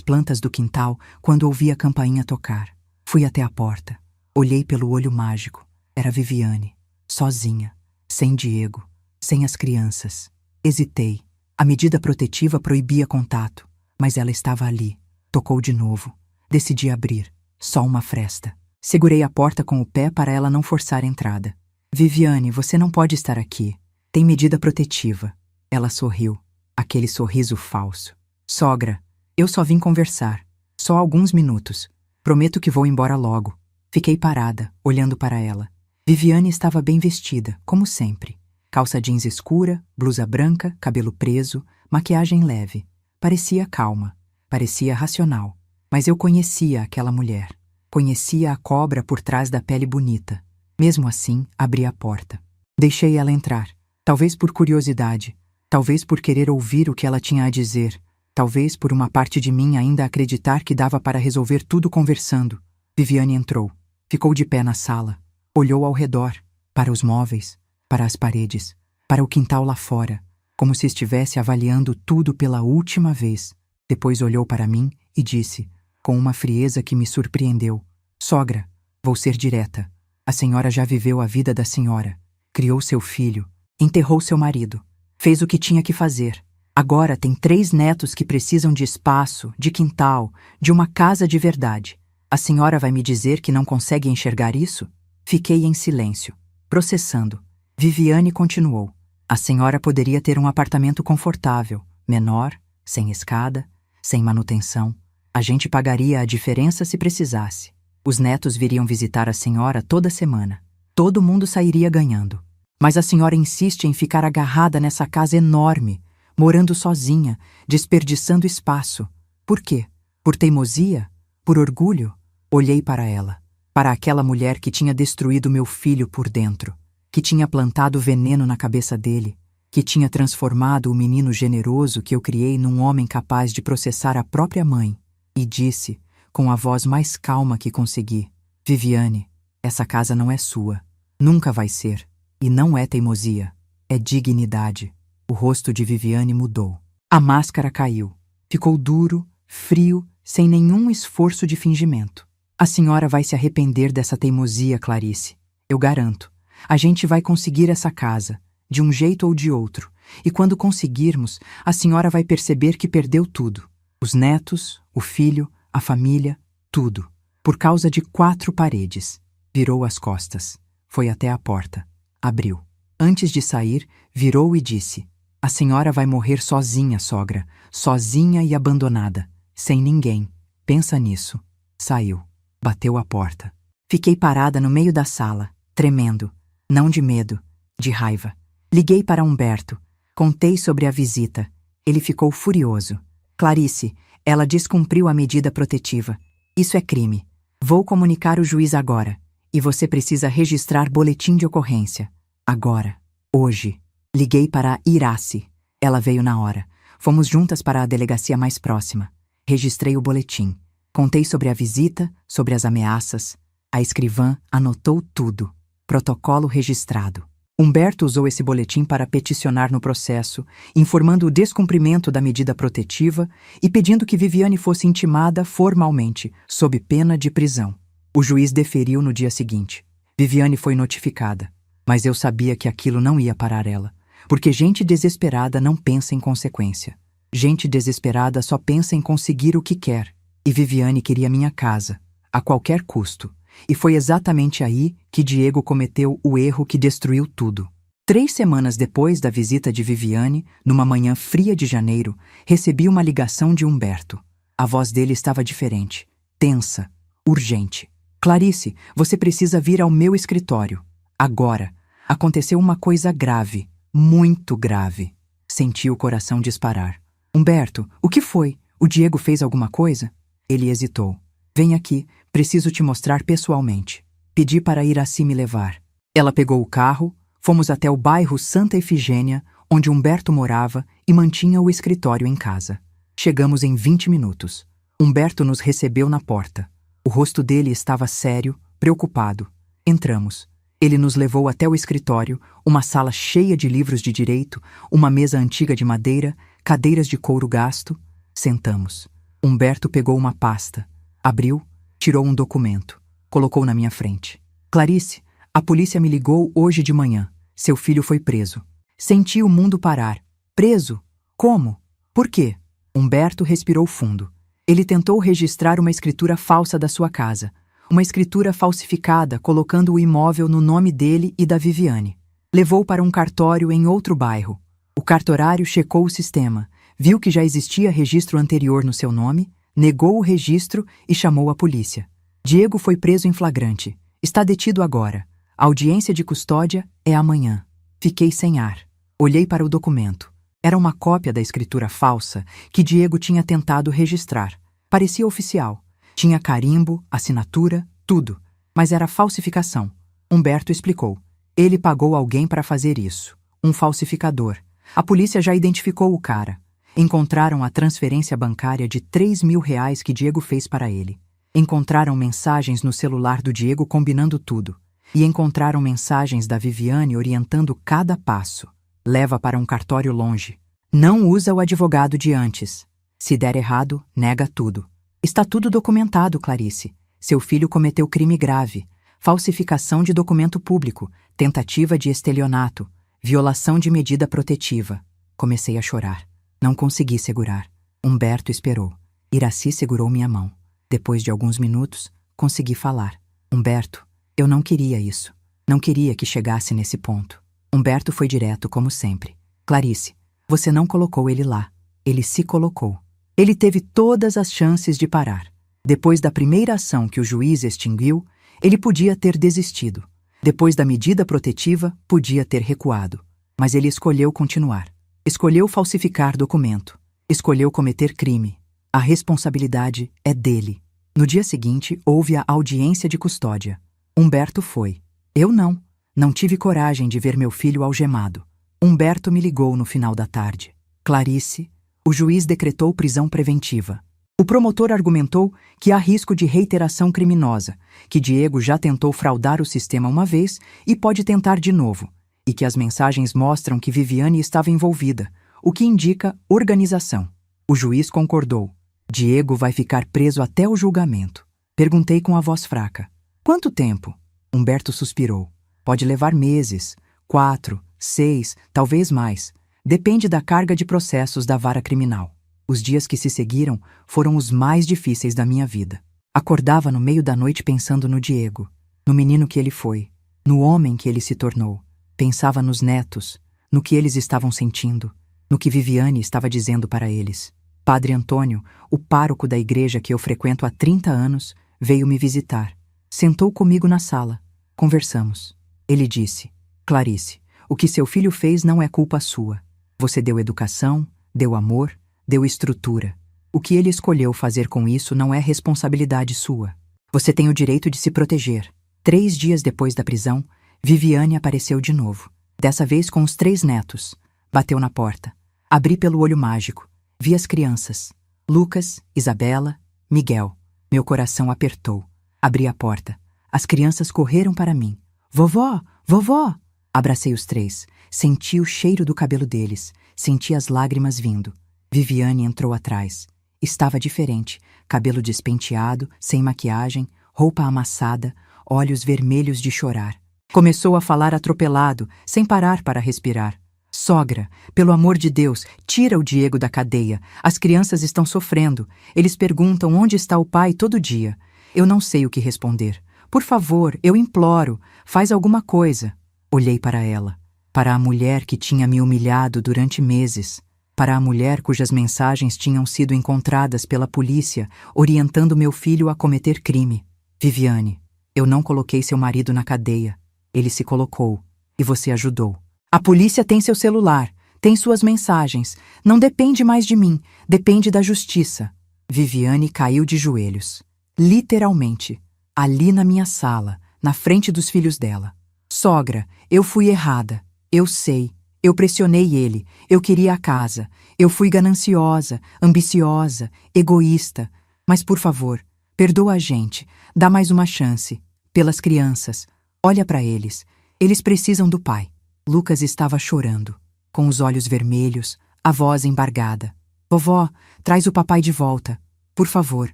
plantas do quintal quando ouvi a campainha tocar. Fui até a porta. Olhei pelo olho mágico. Era Viviane, sozinha, sem Diego, sem as crianças. Hesitei. A medida protetiva proibia contato, mas ela estava ali. Tocou de novo. Decidi abrir. Só uma fresta. Segurei a porta com o pé para ela não forçar a entrada. Viviane, você não pode estar aqui. Tem medida protetiva. Ela sorriu. Aquele sorriso falso. Sogra, eu só vim conversar. Só alguns minutos. Prometo que vou embora logo. Fiquei parada, olhando para ela. Viviane estava bem vestida, como sempre. Calça jeans escura, blusa branca, cabelo preso, maquiagem leve. Parecia calma. Parecia racional. Mas eu conhecia aquela mulher. Conhecia a cobra por trás da pele bonita. Mesmo assim, abri a porta. Deixei ela entrar. Talvez por curiosidade. Talvez por querer ouvir o que ela tinha a dizer. Talvez por uma parte de mim ainda acreditar que dava para resolver tudo conversando. Viviane entrou. Ficou de pé na sala. Olhou ao redor. Para os móveis. Para as paredes. Para o quintal lá fora. Como se estivesse avaliando tudo pela última vez. Depois olhou para mim e disse, com uma frieza que me surpreendeu: Sogra, vou ser direta. A senhora já viveu a vida da senhora. Criou seu filho. Enterrou seu marido. Fez o que tinha que fazer. Agora tem 3 netos que precisam de espaço, de quintal, de uma casa de verdade. A senhora vai me dizer que não consegue enxergar isso? Fiquei em silêncio, processando. Viviane continuou. A senhora poderia ter um apartamento confortável, menor, sem escada, sem manutenção. A gente pagaria a diferença se precisasse. Os netos viriam visitar a senhora toda semana. Todo mundo sairia ganhando. Mas a senhora insiste em ficar agarrada nessa casa enorme, morando sozinha, desperdiçando espaço. Por quê? Por teimosia? Por orgulho? Olhei para ela, para aquela mulher que tinha destruído meu filho por dentro, que tinha plantado veneno na cabeça dele, que tinha transformado o menino generoso que eu criei num homem capaz de processar a própria mãe, e disse, com a voz mais calma que consegui: Viviane, essa casa não é sua. Nunca vai ser. E não é teimosia. É dignidade. O rosto de Viviane mudou. A máscara caiu. Ficou duro, frio, sem nenhum esforço de fingimento. A senhora vai se arrepender dessa teimosia, Clarice. Eu garanto. A gente vai conseguir essa casa, de um jeito ou de outro. E quando conseguirmos, a senhora vai perceber que perdeu tudo. Os netos, o filho, a família, tudo. Por causa de 4 paredes. Virou as costas. Foi até a porta. Abriu. Antes de sair, virou e disse: A senhora vai morrer sozinha, sogra. Sozinha e abandonada. Sem ninguém. Pensa nisso. Saiu. Bateu a porta. Fiquei parada no meio da sala, tremendo. Não de medo, de raiva. Liguei para Humberto. Contei sobre a visita. Ele ficou furioso. Clarice, ela descumpriu a medida protetiva. Isso é crime. Vou comunicar o juiz agora. E você precisa registrar boletim de ocorrência. Agora. Hoje. Liguei para a Irace. Ela veio na hora. Fomos juntas para a delegacia mais próxima. Registrei o boletim. Contei sobre a visita, sobre as ameaças. A escrivã anotou tudo. Protocolo registrado. Humberto usou esse boletim para peticionar no processo, informando o descumprimento da medida protetiva e pedindo que Viviane fosse intimada formalmente, sob pena de prisão. O juiz deferiu no dia seguinte. Viviane foi notificada, mas eu sabia que aquilo não ia parar ela, porque gente desesperada não pensa em consequência. Gente desesperada só pensa em conseguir o que quer. E Viviane queria minha casa, a qualquer custo. E foi exatamente aí que Diego cometeu o erro que destruiu tudo. 3 semanas depois da visita de Viviane, numa manhã fria de janeiro, recebi uma ligação de Humberto. A voz dele estava diferente, tensa, urgente. Clarice, você precisa vir ao meu escritório. Agora. Aconteceu uma coisa grave, muito grave. Senti o coração disparar. Humberto, o que foi? O Diego fez alguma coisa? Ele hesitou. Vem aqui, preciso te mostrar pessoalmente. Pedi para Iraci me levar. Ela pegou o carro, fomos até o bairro Santa Efigênia, onde Humberto morava e mantinha o escritório em casa. Chegamos em 20 minutos. Humberto nos recebeu na porta. O rosto dele estava sério, preocupado. Entramos. Ele nos levou até o escritório, uma sala cheia de livros de direito, uma mesa antiga de madeira, cadeiras de couro gasto. Sentamos. Humberto pegou uma pasta, abriu, tirou um documento, colocou na minha frente. Clarice, a polícia me ligou hoje de manhã. Seu filho foi preso. Senti o mundo parar. Preso? Como? Por quê? Humberto respirou fundo. Ele tentou registrar uma escritura falsa da sua casa. Uma escritura falsificada, colocando o imóvel no nome dele e da Viviane. Levou para um cartório em outro bairro. O cartorário checou o sistema, viu que já existia registro anterior no seu nome, negou o registro e chamou a polícia. Diego foi preso em flagrante. Está detido agora. A audiência de custódia é amanhã. Fiquei sem ar. Olhei para o documento. Era uma cópia da escritura falsa que Diego tinha tentado registrar. Parecia oficial. Tinha carimbo, assinatura, tudo. Mas era falsificação. Humberto explicou. Ele pagou alguém para fazer isso. Um falsificador. A polícia já identificou o cara. Encontraram a transferência bancária de R$ 3.000 que Diego fez para ele. Encontraram mensagens no celular do Diego combinando tudo. E encontraram mensagens da Viviane orientando cada passo. Leva para um cartório longe. Não usa o advogado de antes. Se der errado, nega tudo. Está tudo documentado, Clarice. Seu filho cometeu crime grave. Falsificação de documento público, tentativa de estelionato, violação de medida protetiva. Comecei a chorar. Não consegui segurar. Humberto esperou. Iraci segurou minha mão. Depois de alguns minutos, consegui falar. Humberto, eu não queria isso. Não queria que chegasse nesse ponto. Humberto foi direto, como sempre. Clarice, você não colocou ele lá. Ele se colocou. Ele teve todas as chances de parar. Depois da primeira ação que o juiz extinguiu, ele podia ter desistido. Depois da medida protetiva, podia ter recuado. Mas ele escolheu continuar. Escolheu falsificar documento. Escolheu cometer crime. A responsabilidade é dele. No dia seguinte, houve a audiência de custódia. Humberto foi. Eu não. Não tive coragem de ver meu filho algemado. Humberto me ligou no final da tarde. Clarice, o juiz decretou prisão preventiva. O promotor argumentou que há risco de reiteração criminosa, que Diego já tentou fraudar o sistema uma vez e pode tentar de novo, e que as mensagens mostram que Viviane estava envolvida, o que indica organização. O juiz concordou. Diego vai ficar preso até o julgamento. Perguntei com a voz fraca. Quanto tempo? Humberto suspirou. Pode levar meses, 4, 6, talvez mais. Depende da carga de processos da vara criminal. Os dias que se seguiram foram os mais difíceis da minha vida. Acordava no meio da noite pensando no Diego, no menino que ele foi, no homem que ele se tornou. Pensava nos netos, no que eles estavam sentindo, no que Viviane estava dizendo para eles. Padre Antônio, o pároco da igreja que eu frequento há 30 anos, veio me visitar. Sentou comigo na sala. Conversamos. Ele disse, Clarice, o que seu filho fez não é culpa sua. Você deu educação, deu amor, deu estrutura. O que ele escolheu fazer com isso não é responsabilidade sua. Você tem o direito de se proteger. 3 dias depois da prisão, Viviane apareceu de novo. Dessa vez com os 3 netos. Bateu na porta. Abri pelo olho mágico. Vi as crianças. Lucas, Isabela, Miguel. Meu coração apertou. Abri a porta. As crianças correram para mim. Vovó! Vovó! Abracei os 3. Senti o cheiro do cabelo deles. Senti as lágrimas vindo. Viviane entrou atrás. Estava diferente. Cabelo despenteado, sem maquiagem, roupa amassada, olhos vermelhos de chorar. Começou a falar atropelado, sem parar para respirar. Sogra, pelo amor de Deus, tira o Diego da cadeia. As crianças estão sofrendo. Eles perguntam onde está o pai todo dia. Eu não sei o que responder. Por favor, eu imploro, faz alguma coisa. Olhei para ela, para a mulher que tinha me humilhado durante meses, para a mulher cujas mensagens tinham sido encontradas pela polícia, orientando meu filho a cometer crime. Viviane, eu não coloquei seu marido na cadeia. Ele se colocou, e você ajudou. A polícia tem seu celular, Tem suas mensagens. Não depende mais de mim, depende da justiça. Viviane caiu de joelhos. Literalmente. Ali na minha sala, na frente dos filhos dela. Sogra, eu fui errada. Eu sei. Eu pressionei ele. Eu queria a casa. Eu fui gananciosa, ambiciosa, egoísta. Mas, por favor, perdoa a gente. Dá mais uma chance. Pelas crianças. Olha para eles. Eles precisam do pai. Lucas estava chorando, com os olhos vermelhos, a voz embargada. Vovó, traz o papai de volta. Por favor.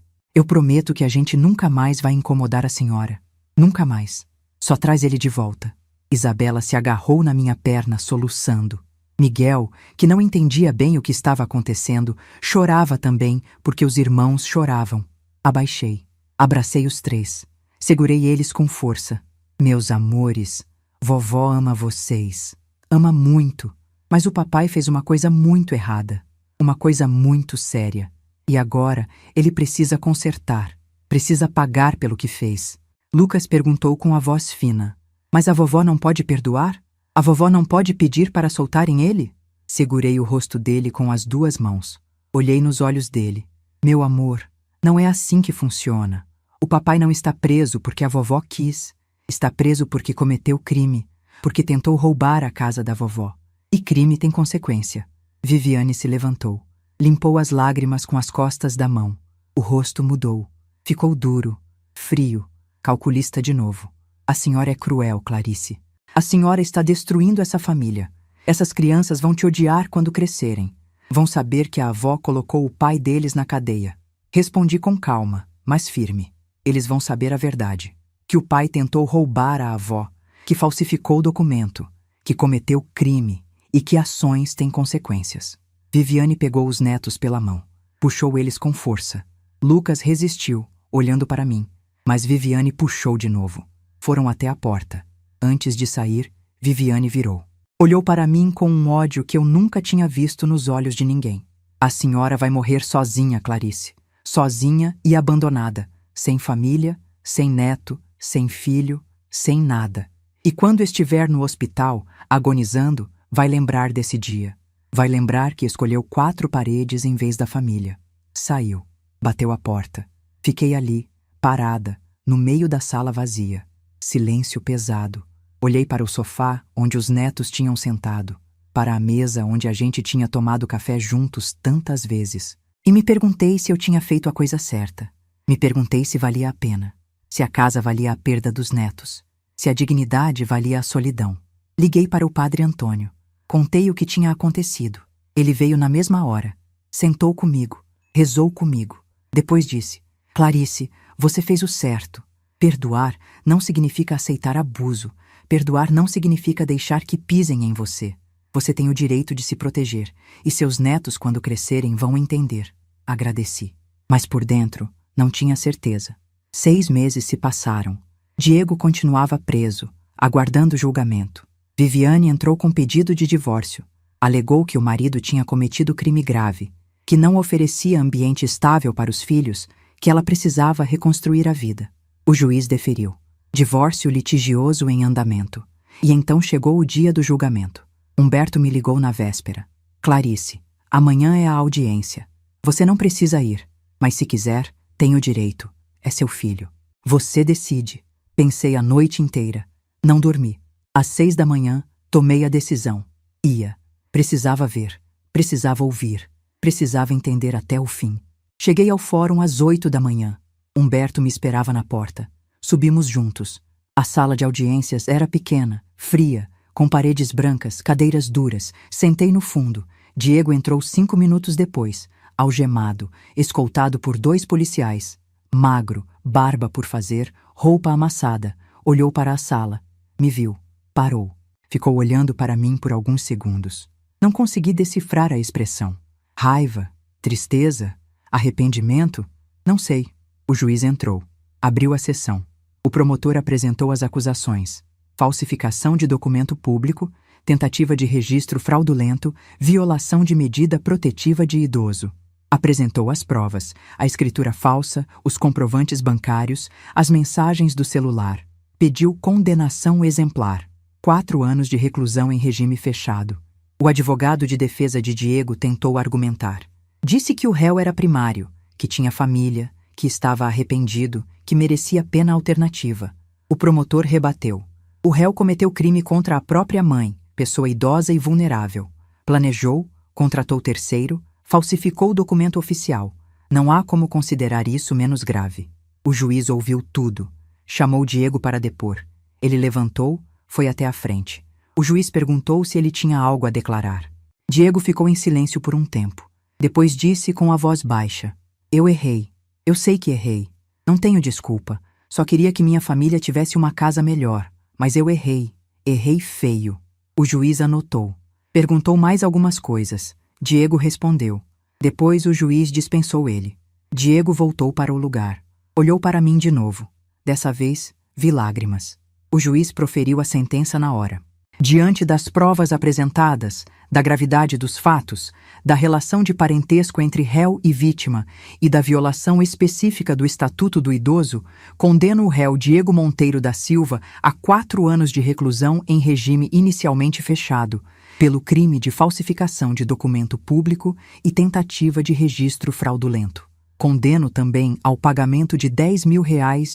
Eu prometo que a gente nunca mais vai incomodar a senhora. Nunca mais. Só traz ele de volta. Isabela se agarrou na minha perna, soluçando. Miguel, que não entendia bem o que estava acontecendo, chorava também, porque os irmãos choravam. Abaixei. Abracei os três. Segurei eles com força. Meus amores, vovó ama vocês. Ama muito. Mas o papai fez uma coisa muito errada. Uma coisa muito séria. E agora ele precisa consertar. Precisa pagar pelo que fez. Lucas perguntou com a voz fina. Mas a vovó não pode perdoar? A vovó não pode pedir para soltarem ele? Segurei o rosto dele com as duas mãos. Olhei nos olhos dele. Meu amor, não é assim que funciona. O papai não está preso porque a vovó quis. Está preso porque cometeu crime. Porque tentou roubar a casa da vovó. E crime tem consequência. Viviane se levantou. Limpou as lágrimas com as costas da mão. O rosto mudou. Ficou duro, frio, calculista de novo. A senhora é cruel, Clarice. A senhora está destruindo essa família. Essas crianças vão te odiar quando crescerem. Vão saber que a avó colocou o pai deles na cadeia. Respondi com calma, mas firme. Eles vão saber a verdade. Que o pai tentou roubar a avó, que falsificou o documento, que cometeu crime e que ações têm consequências. Viviane pegou os netos pela mão. Puxou eles com força. Lucas resistiu, olhando para mim. Mas Viviane puxou de novo. Foram até a porta. Antes de sair, Viviane virou. Olhou para mim com um ódio que eu nunca tinha visto nos olhos de ninguém. A senhora vai morrer sozinha, Clarice. Sozinha e abandonada. Sem família, sem neto, sem filho, sem nada. E quando estiver no hospital, agonizando, vai lembrar desse dia. Vai lembrar que escolheu 4 paredes em vez da família. Saiu. Bateu a porta. Fiquei ali, parada, no meio da sala vazia. Silêncio pesado. Olhei para o sofá onde os netos tinham sentado, para a mesa onde a gente tinha tomado café juntos tantas vezes. E me perguntei se eu tinha feito a coisa certa. Me perguntei se valia a pena. Se a casa valia a perda dos netos. Se a dignidade valia a solidão. Liguei para o padre Antônio. Contei o que tinha acontecido. Ele veio na mesma hora. Sentou comigo. Rezou comigo. Depois disse: Clarice, você fez o certo. Perdoar não significa aceitar abuso. Perdoar não significa deixar que pisem em você. Você tem o direito de se proteger. E seus netos, quando crescerem, vão entender. Agradeci. Mas por dentro, não tinha certeza. 6 meses se passaram. Diego continuava preso, aguardando julgamento. Viviane entrou com pedido de divórcio. Alegou que o marido tinha cometido crime grave, que não oferecia ambiente estável para os filhos, que ela precisava reconstruir a vida. O juiz deferiu. Divórcio litigioso em andamento. E então chegou o dia do julgamento. Humberto me ligou na véspera. Clarice, amanhã é a audiência. Você não precisa ir, mas se quiser, tem o direito. É seu filho. Você decide. Pensei a noite inteira. Não dormi. Às 6 da manhã, tomei a decisão. Ia. Precisava ver. Precisava ouvir. Precisava entender até o fim. Cheguei ao fórum às 8 da manhã. Humberto me esperava na porta. Subimos juntos. A sala de audiências era pequena, fria, com paredes brancas, cadeiras duras. Sentei no fundo. Diego entrou 5 minutos depois, algemado, escoltado por 2 policiais. Magro, barba por fazer, roupa amassada. Olhou para a sala. Me viu. Parou. Ficou olhando para mim por alguns segundos. Não consegui decifrar a expressão. Raiva? Tristeza? Arrependimento? Não sei. O juiz entrou. Abriu a sessão. O promotor apresentou as acusações: falsificação de documento público, tentativa de registro fraudulento, violação de medida protetiva de idoso. Apresentou as provas: a escritura falsa, os comprovantes bancários, as mensagens do celular. Pediu condenação exemplar: 4 anos de reclusão em regime fechado. O advogado de defesa de Diego tentou argumentar. Disse que o réu era primário, que tinha família, que estava arrependido, que merecia pena alternativa. O promotor rebateu. O réu cometeu crime contra a própria mãe, pessoa idosa e vulnerável. Planejou, contratou terceiro, falsificou o documento oficial. Não há como considerar isso menos grave. O juiz ouviu tudo. Chamou Diego para depor. Ele levantou, foi até a frente. O juiz perguntou se ele tinha algo a declarar. Diego ficou em silêncio por um tempo. Depois disse com a voz baixa: Eu errei. Eu sei que errei. Não tenho desculpa. Só queria que minha família tivesse uma casa melhor. Mas eu errei. Errei feio. O juiz anotou. Perguntou mais algumas coisas. Diego respondeu. Depois o juiz dispensou ele. Diego voltou para o lugar. Olhou para mim de novo. Dessa vez, vi lágrimas. O juiz proferiu a sentença na hora. Diante das provas apresentadas, da gravidade dos fatos, da relação de parentesco entre réu e vítima e da violação específica do Estatuto do Idoso, condeno o réu Diego Monteiro da Silva a 4 anos de reclusão em regime inicialmente fechado, pelo crime de falsificação de documento público e tentativa de registro fraudulento. Condeno também ao pagamento de R$10 mil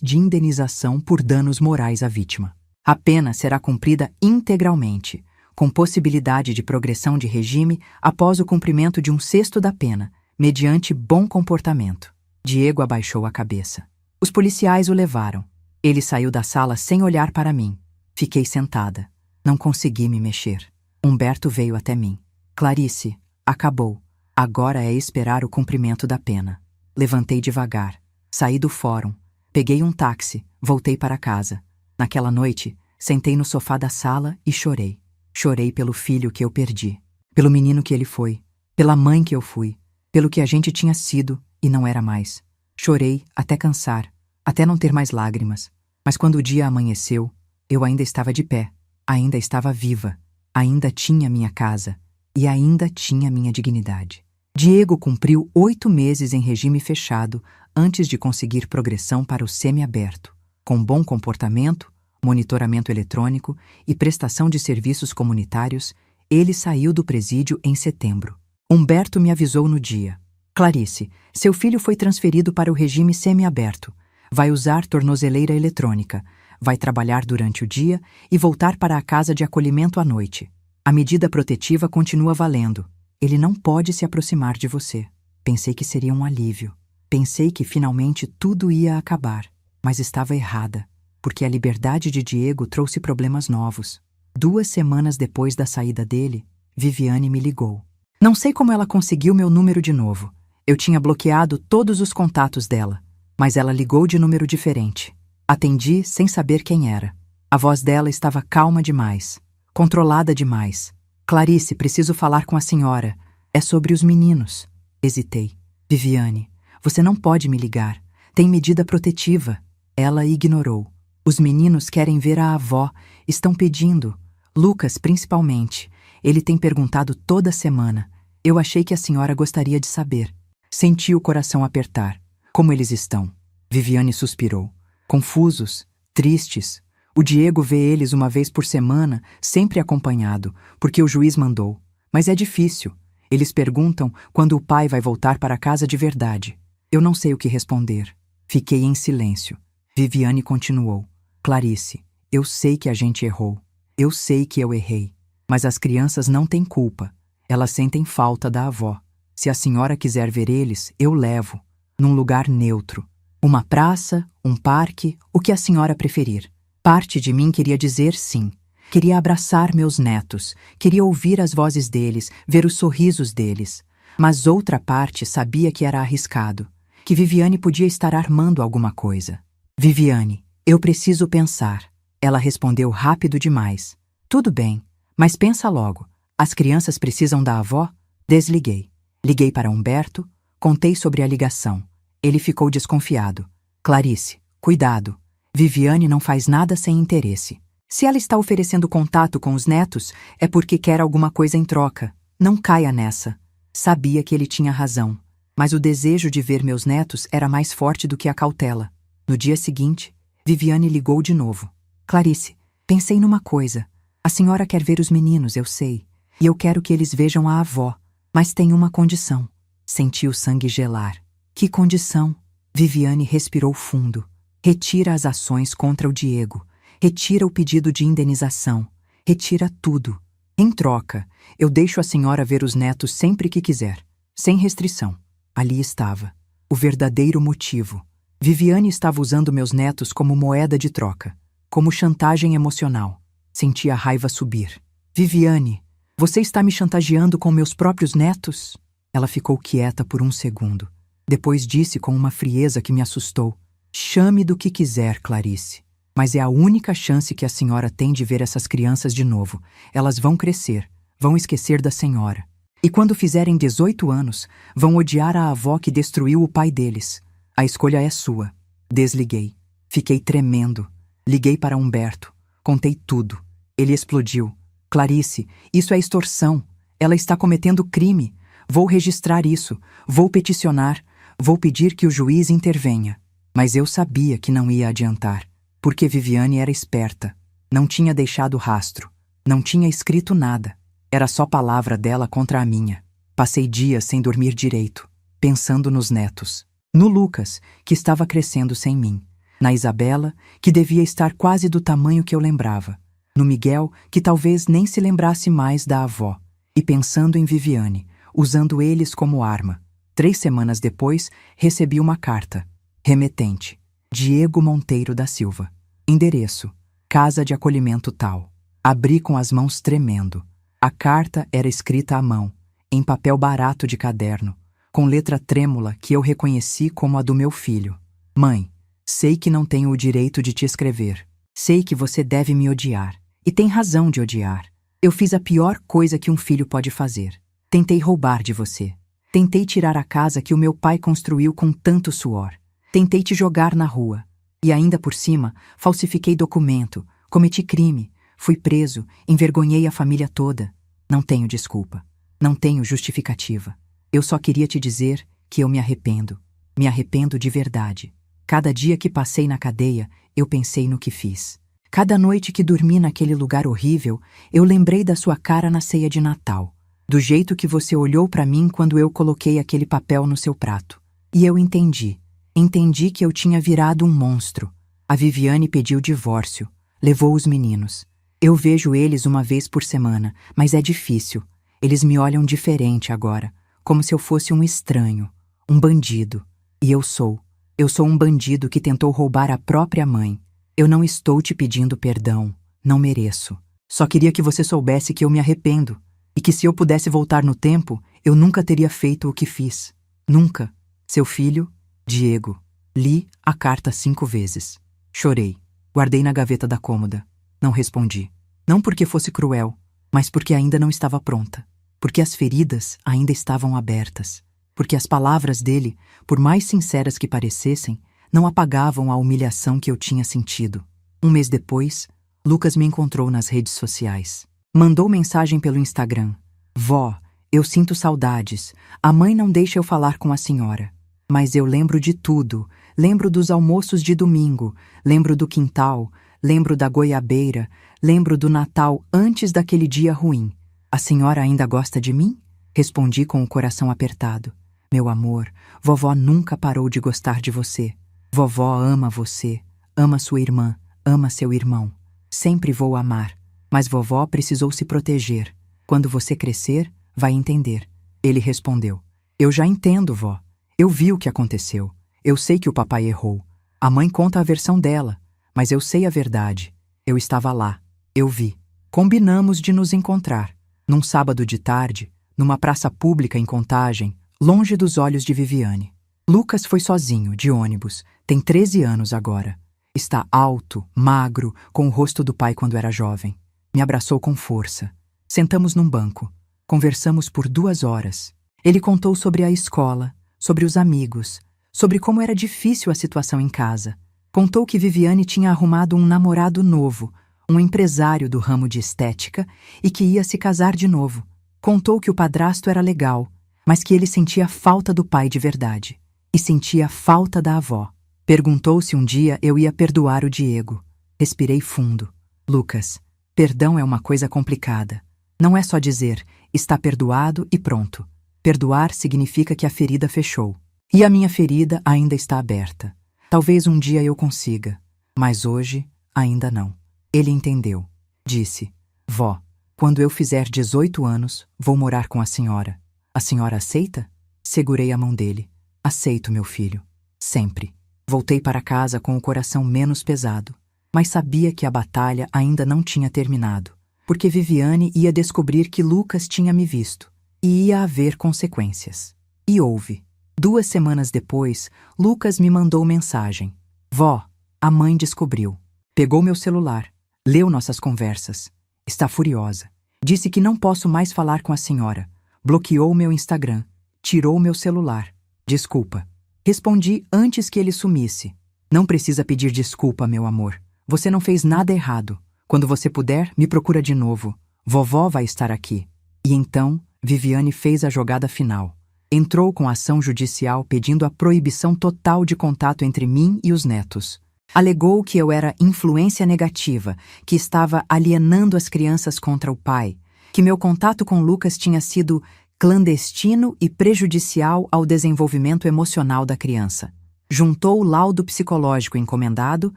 de indenização por danos morais à vítima. A pena será cumprida integralmente, com possibilidade de progressão de regime após o cumprimento de 1/6 da pena, mediante bom comportamento. Diego abaixou a cabeça. Os policiais o levaram. Ele saiu da sala sem olhar para mim. Fiquei sentada. Não consegui me mexer. Humberto veio até mim. Clarice, acabou. Agora é esperar o cumprimento da pena. Levantei devagar. Saí do fórum. Peguei um táxi. Voltei para casa. Naquela noite, sentei no sofá da sala e chorei. Chorei pelo filho que eu perdi, pelo menino que ele foi, pela mãe que eu fui, pelo que a gente tinha sido e não era mais. Chorei até cansar, até não ter mais lágrimas. Mas quando o dia amanheceu, eu ainda estava de pé, ainda estava viva, ainda tinha minha casa e ainda tinha minha dignidade. Diego cumpriu 8 meses em regime fechado antes de conseguir progressão para o semiaberto. Com bom comportamento, monitoramento eletrônico e prestação de serviços comunitários, ele saiu do presídio em setembro. Humberto me avisou no dia. Clarice, seu filho foi transferido para o regime semiaberto. Vai usar tornozeleira eletrônica. Vai trabalhar durante o dia e voltar para a casa de acolhimento à noite. A medida protetiva continua valendo. Ele não pode se aproximar de você. Pensei que seria um alívio. Pensei que finalmente tudo ia acabar. Mas estava errada, porque a liberdade de Diego trouxe problemas novos. 2 semanas depois da saída dele, Viviane me ligou. Não sei como ela conseguiu meu número de novo. Eu tinha bloqueado todos os contatos dela, mas ela ligou de número diferente. Atendi sem saber quem era. A voz dela estava calma demais, controlada demais. Clarice, preciso falar com a senhora. É sobre os meninos. Hesitei. Viviane, você não pode me ligar. Tem medida protetiva. Ela ignorou. Os meninos querem ver a avó, estão pedindo. Lucas, principalmente. Ele tem perguntado toda semana. Eu achei que a senhora gostaria de saber. Senti o coração apertar. Como eles estão? Viviane suspirou. Confusos, tristes. O Diego vê eles uma vez por semana, sempre acompanhado, porque o juiz mandou. Mas é difícil. Eles perguntam quando o pai vai voltar para casa de verdade. Eu não sei o que responder. Fiquei em silêncio. Viviane continuou. Clarice, eu sei que a gente errou. Eu sei que eu errei. Mas as crianças não têm culpa. Elas sentem falta da avó. Se a senhora quiser ver eles, eu levo. Num lugar neutro. Uma praça, um parque, o que a senhora preferir. Parte de mim queria dizer sim. Queria abraçar meus netos. Queria ouvir as vozes deles, ver os sorrisos deles. Mas outra parte sabia que era arriscado. Que Viviane podia estar armando alguma coisa. Viviane, eu preciso pensar. Ela respondeu rápido demais. Tudo bem, mas pensa logo. As crianças precisam da avó? Desliguei. Liguei para Humberto, contei sobre a ligação. Ele ficou desconfiado. Clarice, cuidado. Viviane não faz nada sem interesse. Se ela está oferecendo contato com os netos, é porque quer alguma coisa em troca. Não caia nessa. Sabia que ele tinha razão. Mas o desejo de ver meus netos era mais forte do que a cautela. No dia seguinte, Viviane ligou de novo. Clarice, pensei numa coisa. A senhora quer ver os meninos, eu sei. E eu quero que eles vejam a avó. Mas tem uma condição. Senti o sangue gelar. Que condição? Viviane respirou fundo. Retira as ações contra o Diego. Retira o pedido de indenização. Retira tudo. Em troca, eu deixo a senhora ver os netos sempre que quiser. Sem restrição. Ali estava. O verdadeiro motivo. Viviane estava usando meus netos como moeda de troca. Como chantagem emocional. Senti a raiva subir. Viviane, você está me chantageando com meus próprios netos? Ela ficou quieta por um segundo. Depois disse com uma frieza que me assustou. Chame do que quiser, Clarice. Mas é a única chance que a senhora tem de ver essas crianças de novo. Elas vão crescer, vão esquecer da senhora. E quando fizerem 18 anos, vão odiar a avó que destruiu o pai deles. A escolha é sua. Desliguei. Fiquei tremendo. Liguei para Humberto. Contei tudo. Ele explodiu. Clarice, isso é extorsão. Ela está cometendo crime. Vou registrar isso. Vou peticionar. Vou pedir que o juiz intervenha. Mas eu sabia que não ia adiantar. Porque Viviane era esperta. Não tinha deixado rastro. Não tinha escrito nada. Era só palavra dela contra a minha. Passei dias sem dormir direito, pensando nos netos. No Lucas, que estava crescendo sem mim. Na Isabela, que devia estar quase do tamanho que eu lembrava. No Miguel, que talvez nem se lembrasse mais da avó. E pensando em Viviane, usando eles como arma. 3 semanas depois, recebi uma carta. Remetente. Diego Monteiro da Silva. Endereço. Casa de acolhimento tal. Abri com as mãos tremendo. A carta era escrita à mão, em papel barato de caderno, com letra trêmula que eu reconheci como a do meu filho. Mãe, sei que não tenho o direito de te escrever. Sei que você deve me odiar. E tem razão de odiar. Eu fiz a pior coisa que um filho pode fazer. Tentei roubar de você. Tentei tirar a casa que o meu pai construiu com tanto suor. Tentei te jogar na rua. E ainda por cima, falsifiquei documento, cometi crime. Fui preso, envergonhei a família toda. Não tenho desculpa. Não tenho justificativa. Eu só queria te dizer que eu me arrependo. Me arrependo de verdade. Cada dia que passei na cadeia, eu pensei no que fiz. Cada noite que dormi naquele lugar horrível, eu lembrei da sua cara na ceia de Natal. Do jeito que você olhou para mim quando eu coloquei aquele papel no seu prato. E eu entendi. Entendi que eu tinha virado um monstro. A Viviane pediu divórcio. Levou os meninos. Eu vejo eles uma vez por semana, mas é difícil. Eles me olham diferente agora, como se eu fosse um estranho, um bandido. E eu sou. Eu sou um bandido que tentou roubar a própria mãe. Eu não estou te pedindo perdão. Não mereço. Só queria que você soubesse que eu me arrependo. E que se eu pudesse voltar no tempo, eu nunca teria feito o que fiz. Nunca. Seu filho, Diego. Li a carta 5 vezes. Chorei. Guardei na gaveta da cômoda. Não respondi. Não porque fosse cruel, mas porque ainda não estava pronta. Porque as feridas ainda estavam abertas. Porque as palavras dele, por mais sinceras que parecessem, não apagavam a humilhação que eu tinha sentido. 1 mês depois, Lucas me encontrou nas redes sociais. Mandou mensagem pelo Instagram. Vó, eu sinto saudades. A mãe não deixa eu falar com a senhora. Mas eu lembro de tudo. Lembro dos almoços de domingo. Lembro do quintal. Lembro da goiabeira, lembro do Natal antes daquele dia ruim. A senhora ainda gosta de mim? Respondi com o coração apertado. Meu amor, vovó nunca parou de gostar de você. Vovó ama você, ama sua irmã, ama seu irmão. Sempre vou amar. Mas vovó precisou se proteger. Quando você crescer, vai entender. Ele respondeu. Eu já entendo, vó. Eu vi o que aconteceu. Eu sei que o papai errou. A mãe conta a versão dela. Mas eu sei a verdade. Eu estava lá. Eu vi. Combinamos de nos encontrar. Num sábado de tarde, numa praça pública em Contagem, longe dos olhos de Viviane. Lucas foi sozinho, de ônibus. Tem 13 anos agora. Está alto, magro, com o rosto do pai quando era jovem. Me abraçou com força. Sentamos num banco. Conversamos por 2 horas. Ele contou sobre a escola, sobre os amigos, sobre como era difícil a situação em casa. Contou que Viviane tinha arrumado um namorado novo, um empresário do ramo de estética, e que ia se casar de novo. Contou que o padrasto era legal, mas que ele sentia falta do pai de verdade. E sentia falta da avó. Perguntou se um dia eu ia perdoar o Diego. Respirei fundo. Lucas, perdão é uma coisa complicada. Não é só dizer, está perdoado e pronto. Perdoar significa que a ferida fechou. E a minha ferida ainda está aberta. Talvez um dia eu consiga, mas hoje ainda não. Ele entendeu. Disse, vó, quando eu fizer 18 anos, vou morar com a senhora. A senhora aceita? Segurei a mão dele. Aceito, meu filho. Sempre. Voltei para casa com o coração menos pesado, mas sabia que a batalha ainda não tinha terminado, porque Viviane ia descobrir que Lucas tinha me visto, e ia haver consequências. E houve. 2 semanas depois, Lucas me mandou mensagem. Vó, a mãe descobriu. Pegou meu celular, leu nossas conversas. Está furiosa. Disse que não posso mais falar com a senhora. Bloqueou meu Instagram. Tirou meu celular. Desculpa. Respondi antes que ele sumisse. Não precisa pedir desculpa, meu amor. Você não fez nada errado. Quando você puder, me procura de novo. Vovó vai estar aqui. E então, Viviane fez a jogada final. Entrou com ação judicial pedindo a proibição total de contato entre mim e os netos. Alegou que eu era influência negativa, que estava alienando as crianças contra o pai, que meu contato com Lucas tinha sido clandestino e prejudicial ao desenvolvimento emocional da criança. Juntou o laudo psicológico encomendado,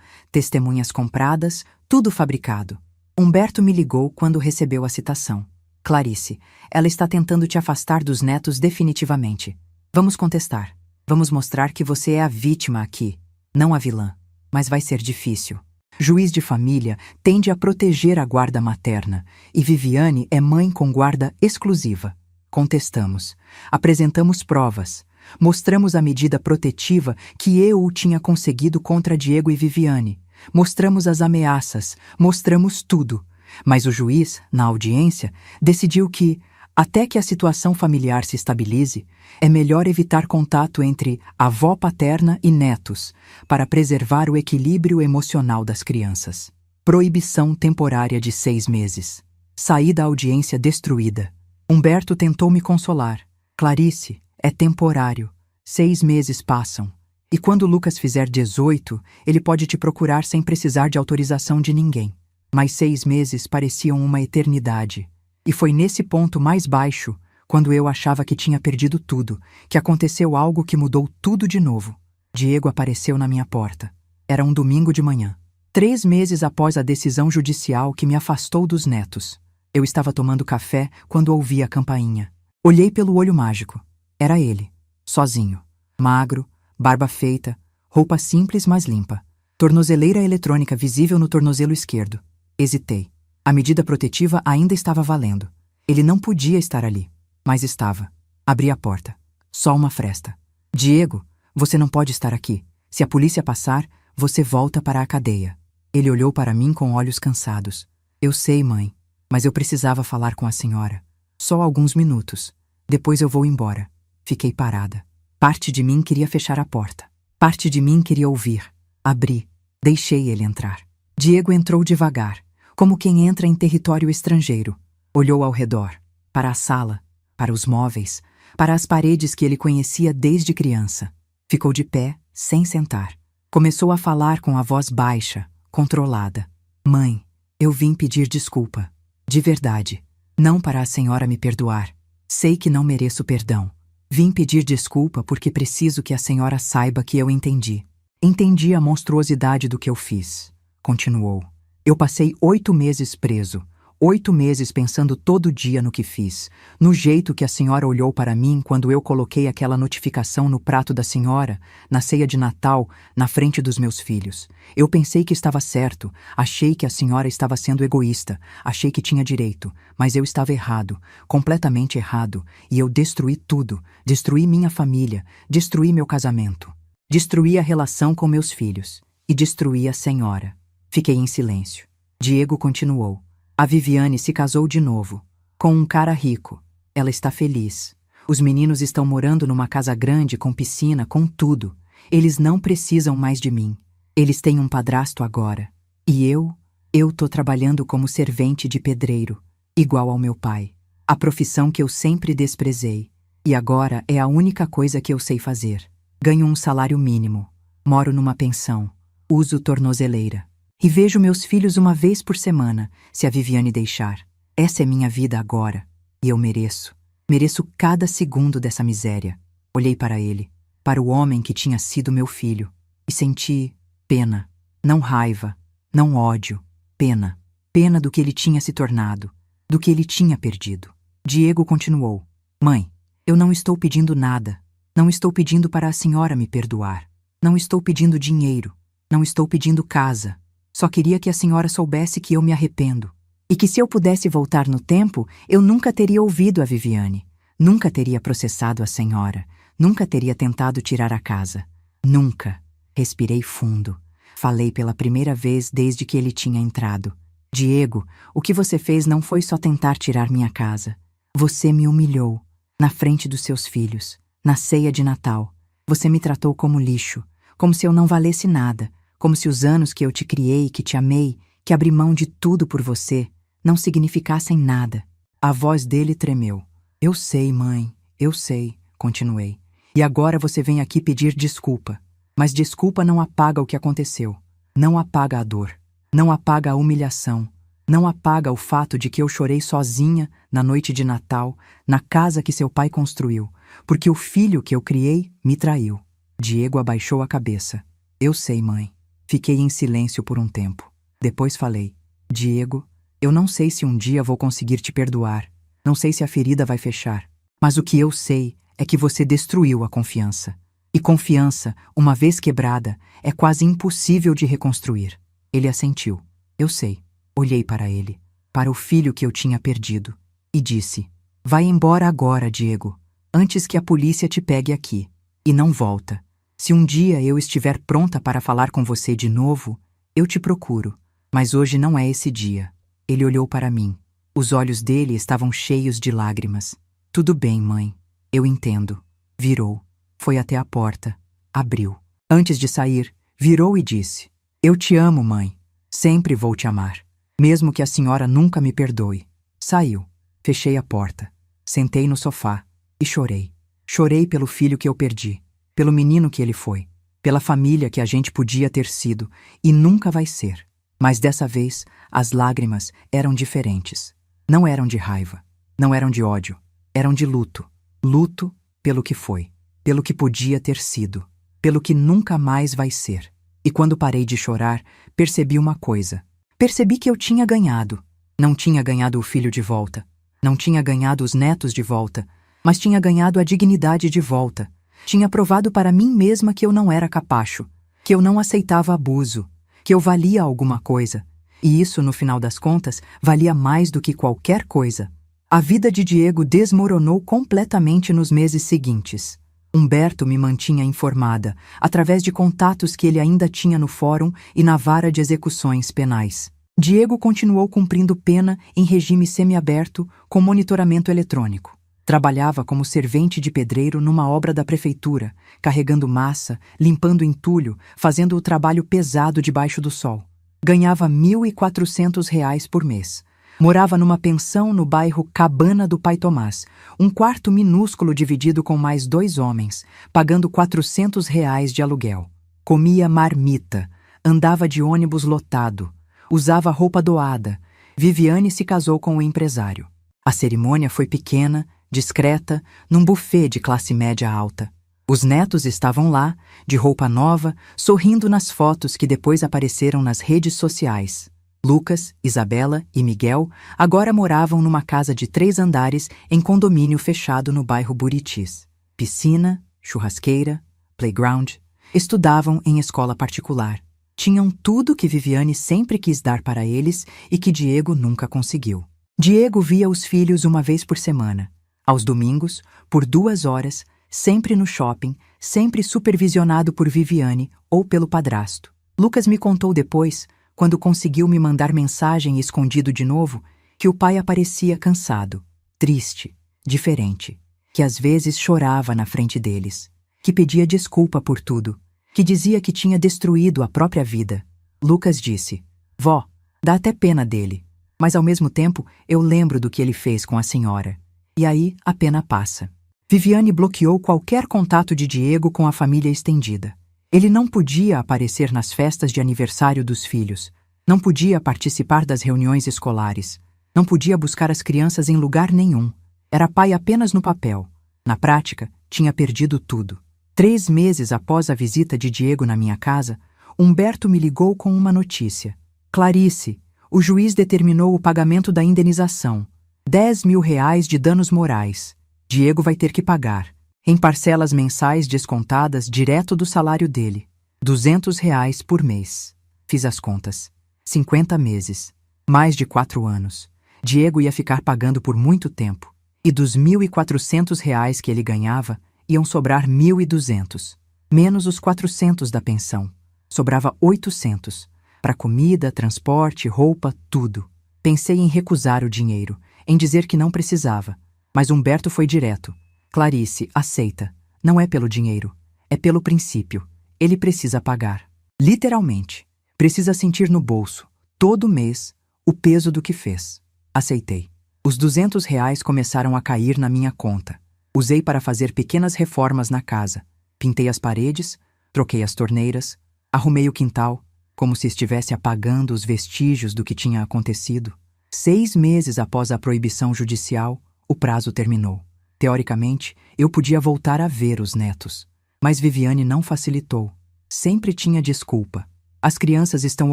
testemunhas compradas, tudo fabricado. Humberto me ligou quando recebeu a citação. Clarice, ela está tentando te afastar dos netos definitivamente. Vamos contestar. Vamos mostrar que você é a vítima aqui, não a vilã. Mas vai ser difícil. Juiz de família tende a proteger a guarda materna, e Viviane é mãe com guarda exclusiva. Contestamos. Apresentamos provas. Mostramos a medida protetiva que eu tinha conseguido contra Diego e Viviane. Mostramos as ameaças. Mostramos tudo. Mas o juiz, na audiência, decidiu que, até que a situação familiar se estabilize, é melhor evitar contato entre avó paterna e netos, para preservar o equilíbrio emocional das crianças. Proibição temporária de 6 meses. Saí da audiência destruída. Humberto tentou me consolar. Clarice, é temporário. 6 meses passam. E quando Lucas fizer 18, ele pode te procurar sem precisar de autorização de ninguém. Mas 6 meses pareciam uma eternidade. E foi nesse ponto mais baixo, quando eu achava que tinha perdido tudo, que aconteceu algo que mudou tudo de novo. Diego apareceu na minha porta. Era um domingo de manhã. 3 meses após a decisão judicial que me afastou dos netos. Eu estava tomando café quando ouvi a campainha. Olhei pelo olho mágico. Era ele, sozinho. Magro, barba feita, roupa simples mas limpa. Tornozeleira eletrônica visível no tornozelo esquerdo. Hesitei. A medida protetiva ainda estava valendo. Ele não podia estar ali, mas estava. Abri a porta. Só uma fresta. Diego, você não pode estar aqui. Se a polícia passar, você volta para a cadeia. Ele olhou para mim com olhos cansados. Eu sei, mãe, mas eu precisava falar com a senhora. Só alguns minutos. Depois eu vou embora. Fiquei parada. Parte de mim queria fechar a porta. Parte de mim queria ouvir. Abri. Deixei ele entrar. Diego entrou devagar, como quem entra em território estrangeiro. Olhou ao redor, para a sala, para os móveis, para as paredes que ele conhecia desde criança. Ficou de pé, sem sentar. Começou a falar com a voz baixa, controlada. Mãe, eu vim pedir desculpa. De verdade. Não para a senhora me perdoar. Sei que não mereço perdão. Vim pedir desculpa porque preciso que a senhora saiba que eu entendi. Entendi a monstruosidade do que eu fiz. Continuou. Eu passei 8 meses preso. 8 meses pensando todo dia no que fiz, no jeito que a senhora olhou para mim quando eu coloquei aquela notificação no prato da senhora, na ceia de Natal, na frente dos meus filhos. Eu pensei que estava certo, achei que a senhora estava sendo egoísta, achei que tinha direito, mas eu estava errado, completamente errado, e eu destruí tudo, destruí minha família, destruí meu casamento, destruí a relação com meus filhos, e destruí a senhora. Fiquei em silêncio. Diego continuou. A Viviane se casou de novo, com um cara rico. Ela está feliz. Os meninos estão morando numa casa grande, com piscina, com tudo. Eles não precisam mais de mim. Eles têm um padrasto agora. E eu tô trabalhando como servente de pedreiro, igual ao meu pai. A profissão que eu sempre desprezei. E agora é a única coisa que eu sei fazer. Ganho um salário mínimo. Moro numa pensão. Uso tornozeleira. E vejo meus filhos uma vez por semana, se a Viviane deixar. Essa é minha vida agora, e eu mereço. Mereço cada segundo dessa miséria. Olhei para ele, para o homem que tinha sido meu filho, e senti pena, não raiva, não ódio, pena. Pena do que ele tinha se tornado, do que ele tinha perdido. Diego continuou: Mãe, eu não estou pedindo nada. Não estou pedindo para a senhora me perdoar. Não estou pedindo dinheiro. Não estou pedindo casa. Só queria que a senhora soubesse que eu me arrependo. E que se eu pudesse voltar no tempo, eu nunca teria ouvido a Viviane. Nunca teria processado a senhora. Nunca teria tentado tirar a casa. Nunca. Respirei fundo. Falei pela primeira vez desde que ele tinha entrado. Diego, o que você fez não foi só tentar tirar minha casa. Você me humilhou, na frente dos seus filhos, na ceia de Natal. Você me tratou como lixo, como se eu não valesse nada, como se os anos que eu te criei, que te amei, que abri mão de tudo por você, não significassem nada. A voz dele tremeu. Eu sei, mãe, eu sei, continuei. E agora você vem aqui pedir desculpa. Mas desculpa não apaga o que aconteceu. Não apaga a dor. Não apaga a humilhação. Não apaga o fato de que eu chorei sozinha na noite de Natal, na casa que seu pai construiu, porque o filho que eu criei me traiu. Diego abaixou a cabeça. Eu sei, mãe. Fiquei em silêncio por um tempo. Depois falei: Diego, eu não sei se um dia vou conseguir te perdoar. Não sei se a ferida vai fechar. Mas o que eu sei é que você destruiu a confiança. E confiança, uma vez quebrada, é quase impossível de reconstruir. Ele assentiu. Eu sei. Olhei para ele, para o filho que eu tinha perdido, e disse: Vai embora agora, Diego, antes que a polícia te pegue aqui. E não volta. Se um dia eu estiver pronta para falar com você de novo, eu te procuro. Mas hoje não é esse dia. Ele olhou para mim. Os olhos dele estavam cheios de lágrimas. Tudo bem, mãe. Eu entendo. Virou. Foi até a porta. Abriu. Antes de sair, virou e disse: Eu te amo, mãe. Sempre vou te amar. Mesmo que a senhora nunca me perdoe. Saiu. Fechei a porta. Sentei no sofá e chorei. Chorei pelo filho que eu perdi, pelo menino que ele foi, pela família que a gente podia ter sido e nunca vai ser. Mas dessa vez, as lágrimas eram diferentes. Não eram de raiva, não eram de ódio, eram de luto. Luto pelo que foi, pelo que podia ter sido, pelo que nunca mais vai ser. E quando parei de chorar, percebi uma coisa. Percebi que eu tinha ganhado. Não tinha ganhado o filho de volta. Não tinha ganhado os netos de volta. Mas tinha ganhado a dignidade de volta. Tinha provado para mim mesma que eu não era capacho. Que eu não aceitava abuso. Que eu valia alguma coisa. E isso, no final das contas, valia mais do que qualquer coisa. A vida de Diego desmoronou completamente nos meses seguintes. Humberto me mantinha informada, através de contatos que ele ainda tinha no fórum e na vara de execuções penais. Diego continuou cumprindo pena em regime semiaberto com monitoramento eletrônico. Trabalhava como servente de pedreiro numa obra da prefeitura, carregando massa, limpando entulho, fazendo o trabalho pesado debaixo do sol. Ganhava R$ 1.400 por mês. Morava numa pensão no bairro Cabana do Pai Tomás, um quarto minúsculo dividido com mais 2 homens, pagando R$ 400 de aluguel. Comia marmita, andava de ônibus lotado, usava roupa doada. Viviane se casou com o empresário. A cerimônia foi pequena, discreta, num buffet de classe média alta. Os netos estavam lá, de roupa nova, sorrindo nas fotos que depois apareceram nas redes sociais. Lucas, Isabela e Miguel agora moravam numa casa de 3 andares em condomínio fechado no bairro Buritis. Piscina, churrasqueira, playground. Estudavam em escola particular. Tinham tudo que Viviane sempre quis dar para eles e que Diego nunca conseguiu. Diego via os filhos uma vez por semana. Aos domingos, por 2 horas, sempre no shopping, sempre supervisionado por Viviane ou pelo padrasto. Lucas me contou depois, quando conseguiu me mandar mensagem escondido de novo, que o pai aparecia cansado, triste, diferente, que às vezes chorava na frente deles, que pedia desculpa por tudo, que dizia que tinha destruído a própria vida. Lucas disse: Vó, dá até pena dele, mas ao mesmo tempo eu lembro do que ele fez com a senhora. E aí a pena passa. Viviane bloqueou qualquer contato de Diego com a família estendida. Ele não podia aparecer nas festas de aniversário dos filhos, não podia participar das reuniões escolares, Não podia buscar as crianças em lugar nenhum. Era pai apenas no papel. Na prática, tinha perdido tudo. 3 meses após a visita de Diego na minha casa, Humberto me ligou com uma notícia. Clarice, o juiz determinou o pagamento da indenização. 10 mil reais de danos morais. Diego vai ter que pagar, em parcelas mensais descontadas direto do salário dele. 200 reais por mês. Fiz as contas. 50 meses. Mais de 4 anos. Diego ia ficar pagando por muito tempo. E dos 1.400 reais que ele ganhava, iam sobrar 1.200. Menos os 400 da pensão. Sobrava 800. Para comida, transporte, roupa, tudo. Pensei em recusar o dinheiro, em dizer que não precisava. Mas Humberto foi direto. Clarice, aceita. Não é pelo dinheiro. É pelo princípio. Ele precisa pagar. Literalmente. Precisa sentir no bolso, todo mês, o peso do que fez. Aceitei. Os 200 reais começaram a cair na minha conta. Usei para fazer pequenas reformas na casa. Pintei as paredes, troquei as torneiras, arrumei o quintal, como se estivesse apagando os vestígios do que tinha acontecido. 6 meses após a proibição judicial, o prazo terminou. Teoricamente, eu podia voltar a ver os netos. Mas Viviane não facilitou. Sempre tinha desculpa. As crianças estão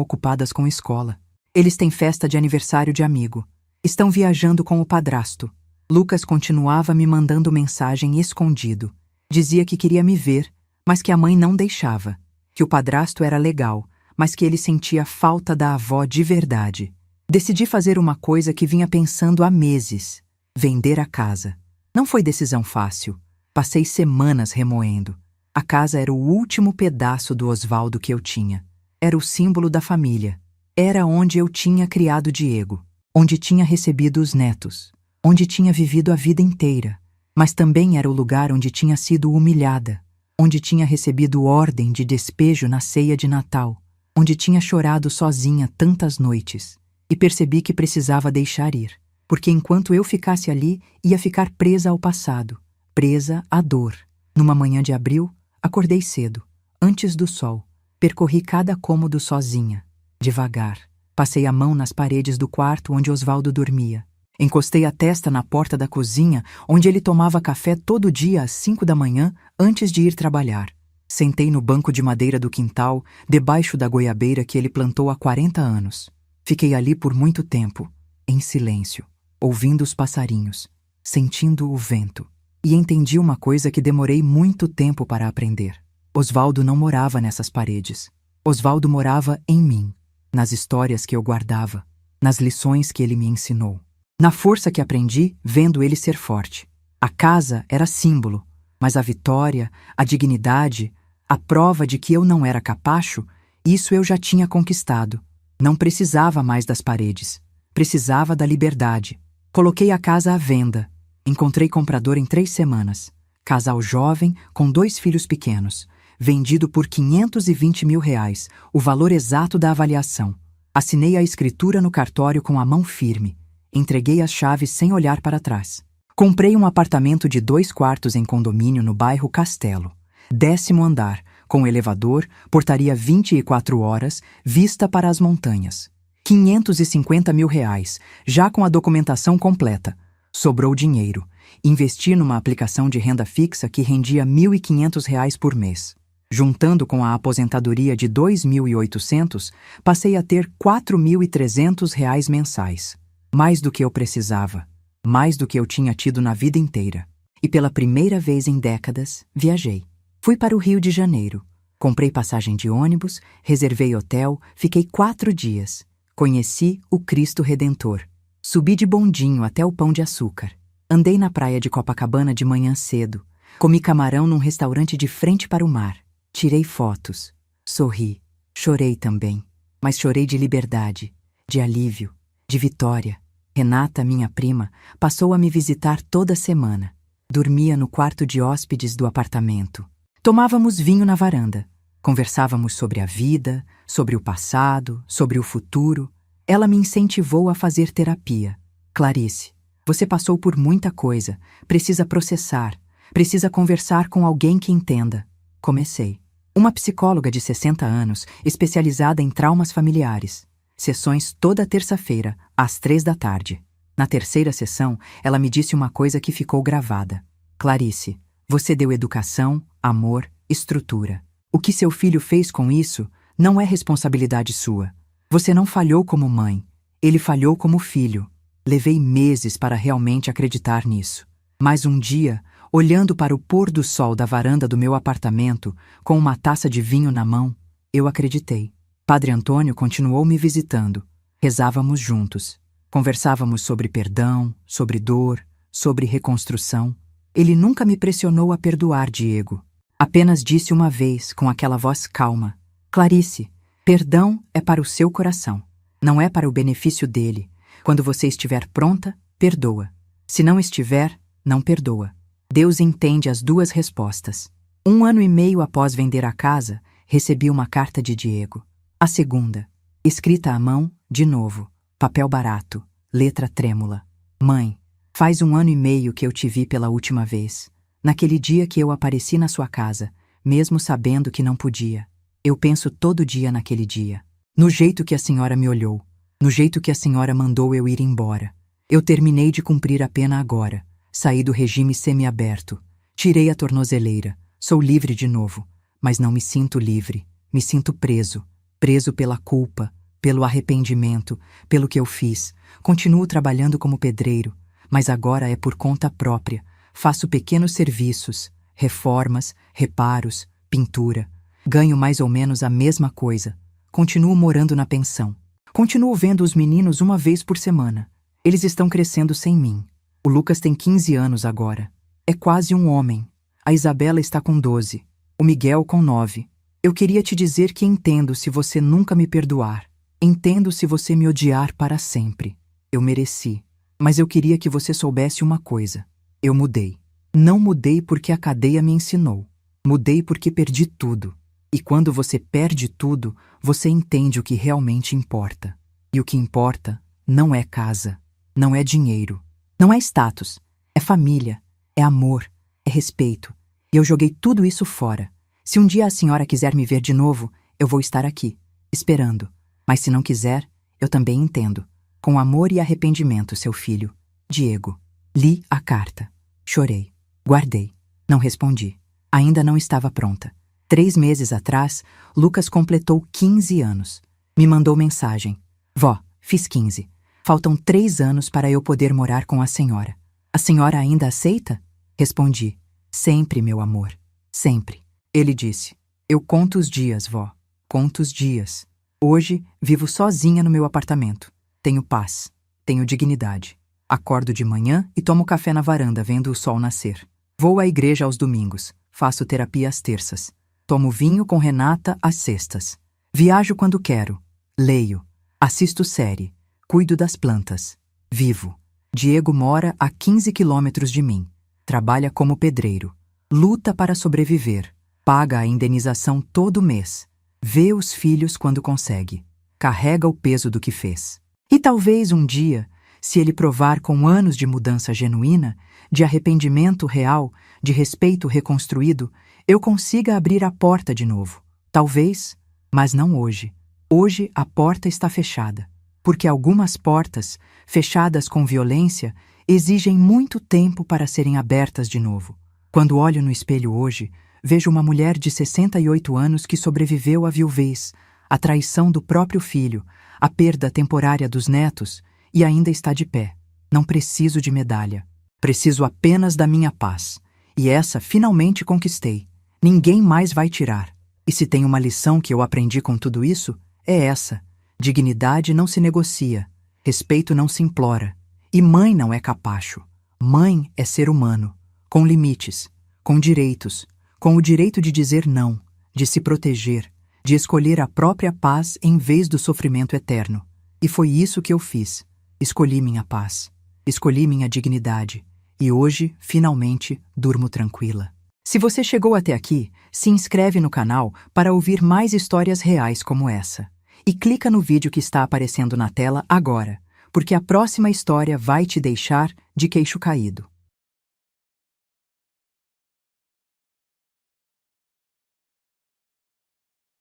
ocupadas com escola. Eles têm festa de aniversário de amigo. Estão viajando com o padrasto. Lucas continuava me mandando mensagem escondido. Dizia que queria me ver, mas que a mãe não deixava. Que o padrasto era legal, mas que ele sentia falta da avó de verdade. Decidi fazer uma coisa que vinha pensando há meses: vender a casa. Não foi decisão fácil. Passei semanas remoendo. A casa era o último pedaço do Osvaldo que eu tinha. Era o símbolo da família. Era onde eu tinha criado Diego, onde tinha recebido os netos, onde tinha vivido a vida inteira. Mas também era o lugar onde tinha sido humilhada, onde tinha recebido ordem de despejo na ceia de Natal, onde tinha chorado sozinha tantas noites. E percebi que precisava deixar ir, porque enquanto eu ficasse ali, ia ficar presa ao passado, presa à dor. Numa manhã de abril, acordei cedo, antes do sol. Percorri cada cômodo sozinha, devagar. Passei a mão nas paredes do quarto onde Osvaldo dormia. Encostei a testa na porta da cozinha, onde ele tomava café todo dia às 5 da manhã, antes de ir trabalhar. Sentei no banco de madeira do quintal, debaixo da goiabeira que ele plantou há 40 anos. Fiquei ali por muito tempo, em silêncio, ouvindo os passarinhos, sentindo o vento. E entendi uma coisa que demorei muito tempo para aprender. Osvaldo não morava nessas paredes. Osvaldo morava em mim, nas histórias que eu guardava, nas lições que ele me ensinou, na força que aprendi vendo ele ser forte. A casa era símbolo, mas a vitória, a dignidade, a prova de que eu não era capacho, isso eu já tinha conquistado. Não precisava mais das paredes. Precisava da liberdade. Coloquei a casa à venda. Encontrei comprador em 3 semanas. Casal jovem com 2 filhos pequenos. Vendido por 520 mil reais, o valor exato da avaliação. Assinei a escritura no cartório com a mão firme. Entreguei as chaves sem olhar para trás. Comprei um apartamento de 2 quartos em condomínio no bairro Castelo. 10º andar, com elevador, portaria 24 horas, vista para as montanhas. 550 mil reais, já com a documentação completa. Sobrou dinheiro. Investi numa aplicação de renda fixa que rendia R$ 1.500 por mês. Juntando com a aposentadoria de 2.800, passei a ter R$ 4.300 mensais. Mais do que eu precisava. Mais do que eu tinha tido na vida inteira. E pela primeira vez em décadas, viajei. Fui para o Rio de Janeiro. Comprei passagem de ônibus, reservei hotel, fiquei 4 dias. Conheci o Cristo Redentor. Subi de bondinho até o Pão de Açúcar. Andei na praia de Copacabana de manhã cedo. Comi camarão num restaurante de frente para o mar. Tirei fotos. Sorri. Chorei também. Mas chorei de liberdade, de alívio, de vitória. Renata, minha prima, passou a me visitar toda semana. Dormia no quarto de hóspedes do apartamento. Tomávamos vinho na varanda. Conversávamos sobre a vida, sobre o passado, sobre o futuro. Ela me incentivou a fazer terapia. Clarice, você passou por muita coisa. Precisa processar. Precisa conversar com alguém que entenda. Comecei. Uma psicóloga de 60 anos, especializada em traumas familiares. Sessões toda terça-feira, às 3 da tarde. Na terceira sessão, ela me disse uma coisa que ficou gravada. Clarice, você deu educação, amor, estrutura. O que seu filho fez com isso não é responsabilidade sua. Você não falhou como mãe, ele falhou como filho. Levei meses para realmente acreditar nisso. Mas um dia, olhando para o pôr do sol da varanda do meu apartamento, com uma taça de vinho na mão, eu acreditei. Padre Antônio continuou me visitando. Rezávamos juntos. Conversávamos sobre perdão, sobre dor, sobre reconstrução. Ele nunca me pressionou a perdoar Diego. Apenas disse uma vez, com aquela voz calma: Clarice, perdão é para o seu coração, não é para o benefício dele. Quando você estiver pronta, perdoa. Se não estiver, não perdoa. Deus entende as duas respostas. 1 ano e meio após vender a casa, recebi uma carta de Diego. A segunda, escrita à mão, de novo, papel barato, letra trêmula. Mãe, faz 1 ano e meio que eu te vi pela última vez. Naquele dia que eu apareci na sua casa, mesmo sabendo que não podia. Eu penso todo dia naquele dia. No jeito que a senhora me olhou. No jeito que a senhora mandou eu ir embora. Eu terminei de cumprir a pena agora. Saí do regime semiaberto. Tirei a tornozeleira. Sou livre de novo. Mas não me sinto livre. Me sinto preso. Preso pela culpa, pelo arrependimento, pelo que eu fiz. Continuo trabalhando como pedreiro, mas agora é por conta própria. Faço pequenos serviços, reformas, reparos, pintura. Ganho mais ou menos a mesma coisa. Continuo morando na pensão. Continuo vendo os meninos uma vez por semana. Eles estão crescendo sem mim. O Lucas tem 15 anos agora. É quase um homem. A Isabela está com 12. O Miguel com 9. Eu queria te dizer que entendo se você nunca me perdoar. Entendo se você me odiar para sempre. Eu mereci. Mas eu queria que você soubesse uma coisa. Eu mudei. Não mudei porque a cadeia me ensinou. Mudei porque perdi tudo. E quando você perde tudo, você entende o que realmente importa. E o que importa não é casa, não é dinheiro, não é status, é família, é amor, é respeito. E eu joguei tudo isso fora. Se um dia a senhora quiser me ver de novo, eu vou estar aqui, esperando. Mas se não quiser, eu também entendo. Com amor e arrependimento, seu filho, Diego. Li a carta. Chorei. Guardei. Não respondi. Ainda não estava pronta. 3 meses atrás, Lucas completou 15 anos. Me mandou mensagem. Vó, fiz 15. Faltam 3 anos para eu poder morar com a senhora. A senhora ainda aceita? Respondi. Sempre, meu amor. Sempre. Ele disse. Eu conto os dias, vó. Conto os dias. Hoje, vivo sozinha no meu apartamento. Tenho paz. Tenho dignidade. Acordo de manhã e tomo café na varanda vendo o sol nascer. Vou à igreja aos domingos. Faço terapia às terças. Tomo vinho com Renata às sextas. Viajo quando quero. Leio. Assisto série. Cuido das plantas. Vivo. Diego mora a 15 quilômetros de mim. Trabalha como pedreiro. Luta para sobreviver. Paga a indenização todo mês. Vê os filhos quando consegue. Carrega o peso do que fez. E talvez um dia, se ele provar com anos de mudança genuína, de arrependimento real, de respeito reconstruído, eu consiga abrir a porta de novo. Talvez, mas não hoje. Hoje a porta está fechada, porque algumas portas, fechadas com violência, exigem muito tempo para serem abertas de novo. Quando olho no espelho hoje, vejo uma mulher de 68 anos que sobreviveu à viuvez, à traição do próprio filho, à perda temporária dos netos e ainda está de pé. Não preciso de medalha. Preciso apenas da minha paz. E essa finalmente conquistei. Ninguém mais vai tirar. E se tem uma lição que eu aprendi com tudo isso, é essa. Dignidade não se negocia. Respeito não se implora. E mãe não é capacho. Mãe é ser humano. Com limites. Com direitos. Com o direito de dizer não. De se proteger. De escolher a própria paz em vez do sofrimento eterno. E foi isso que eu fiz. Escolhi minha paz. Escolhi minha dignidade. E hoje, finalmente, durmo tranquila. Se você chegou até aqui, se inscreve no canal para ouvir mais histórias reais como essa. E clica no vídeo que está aparecendo na tela agora, porque a próxima história vai te deixar de queixo caído.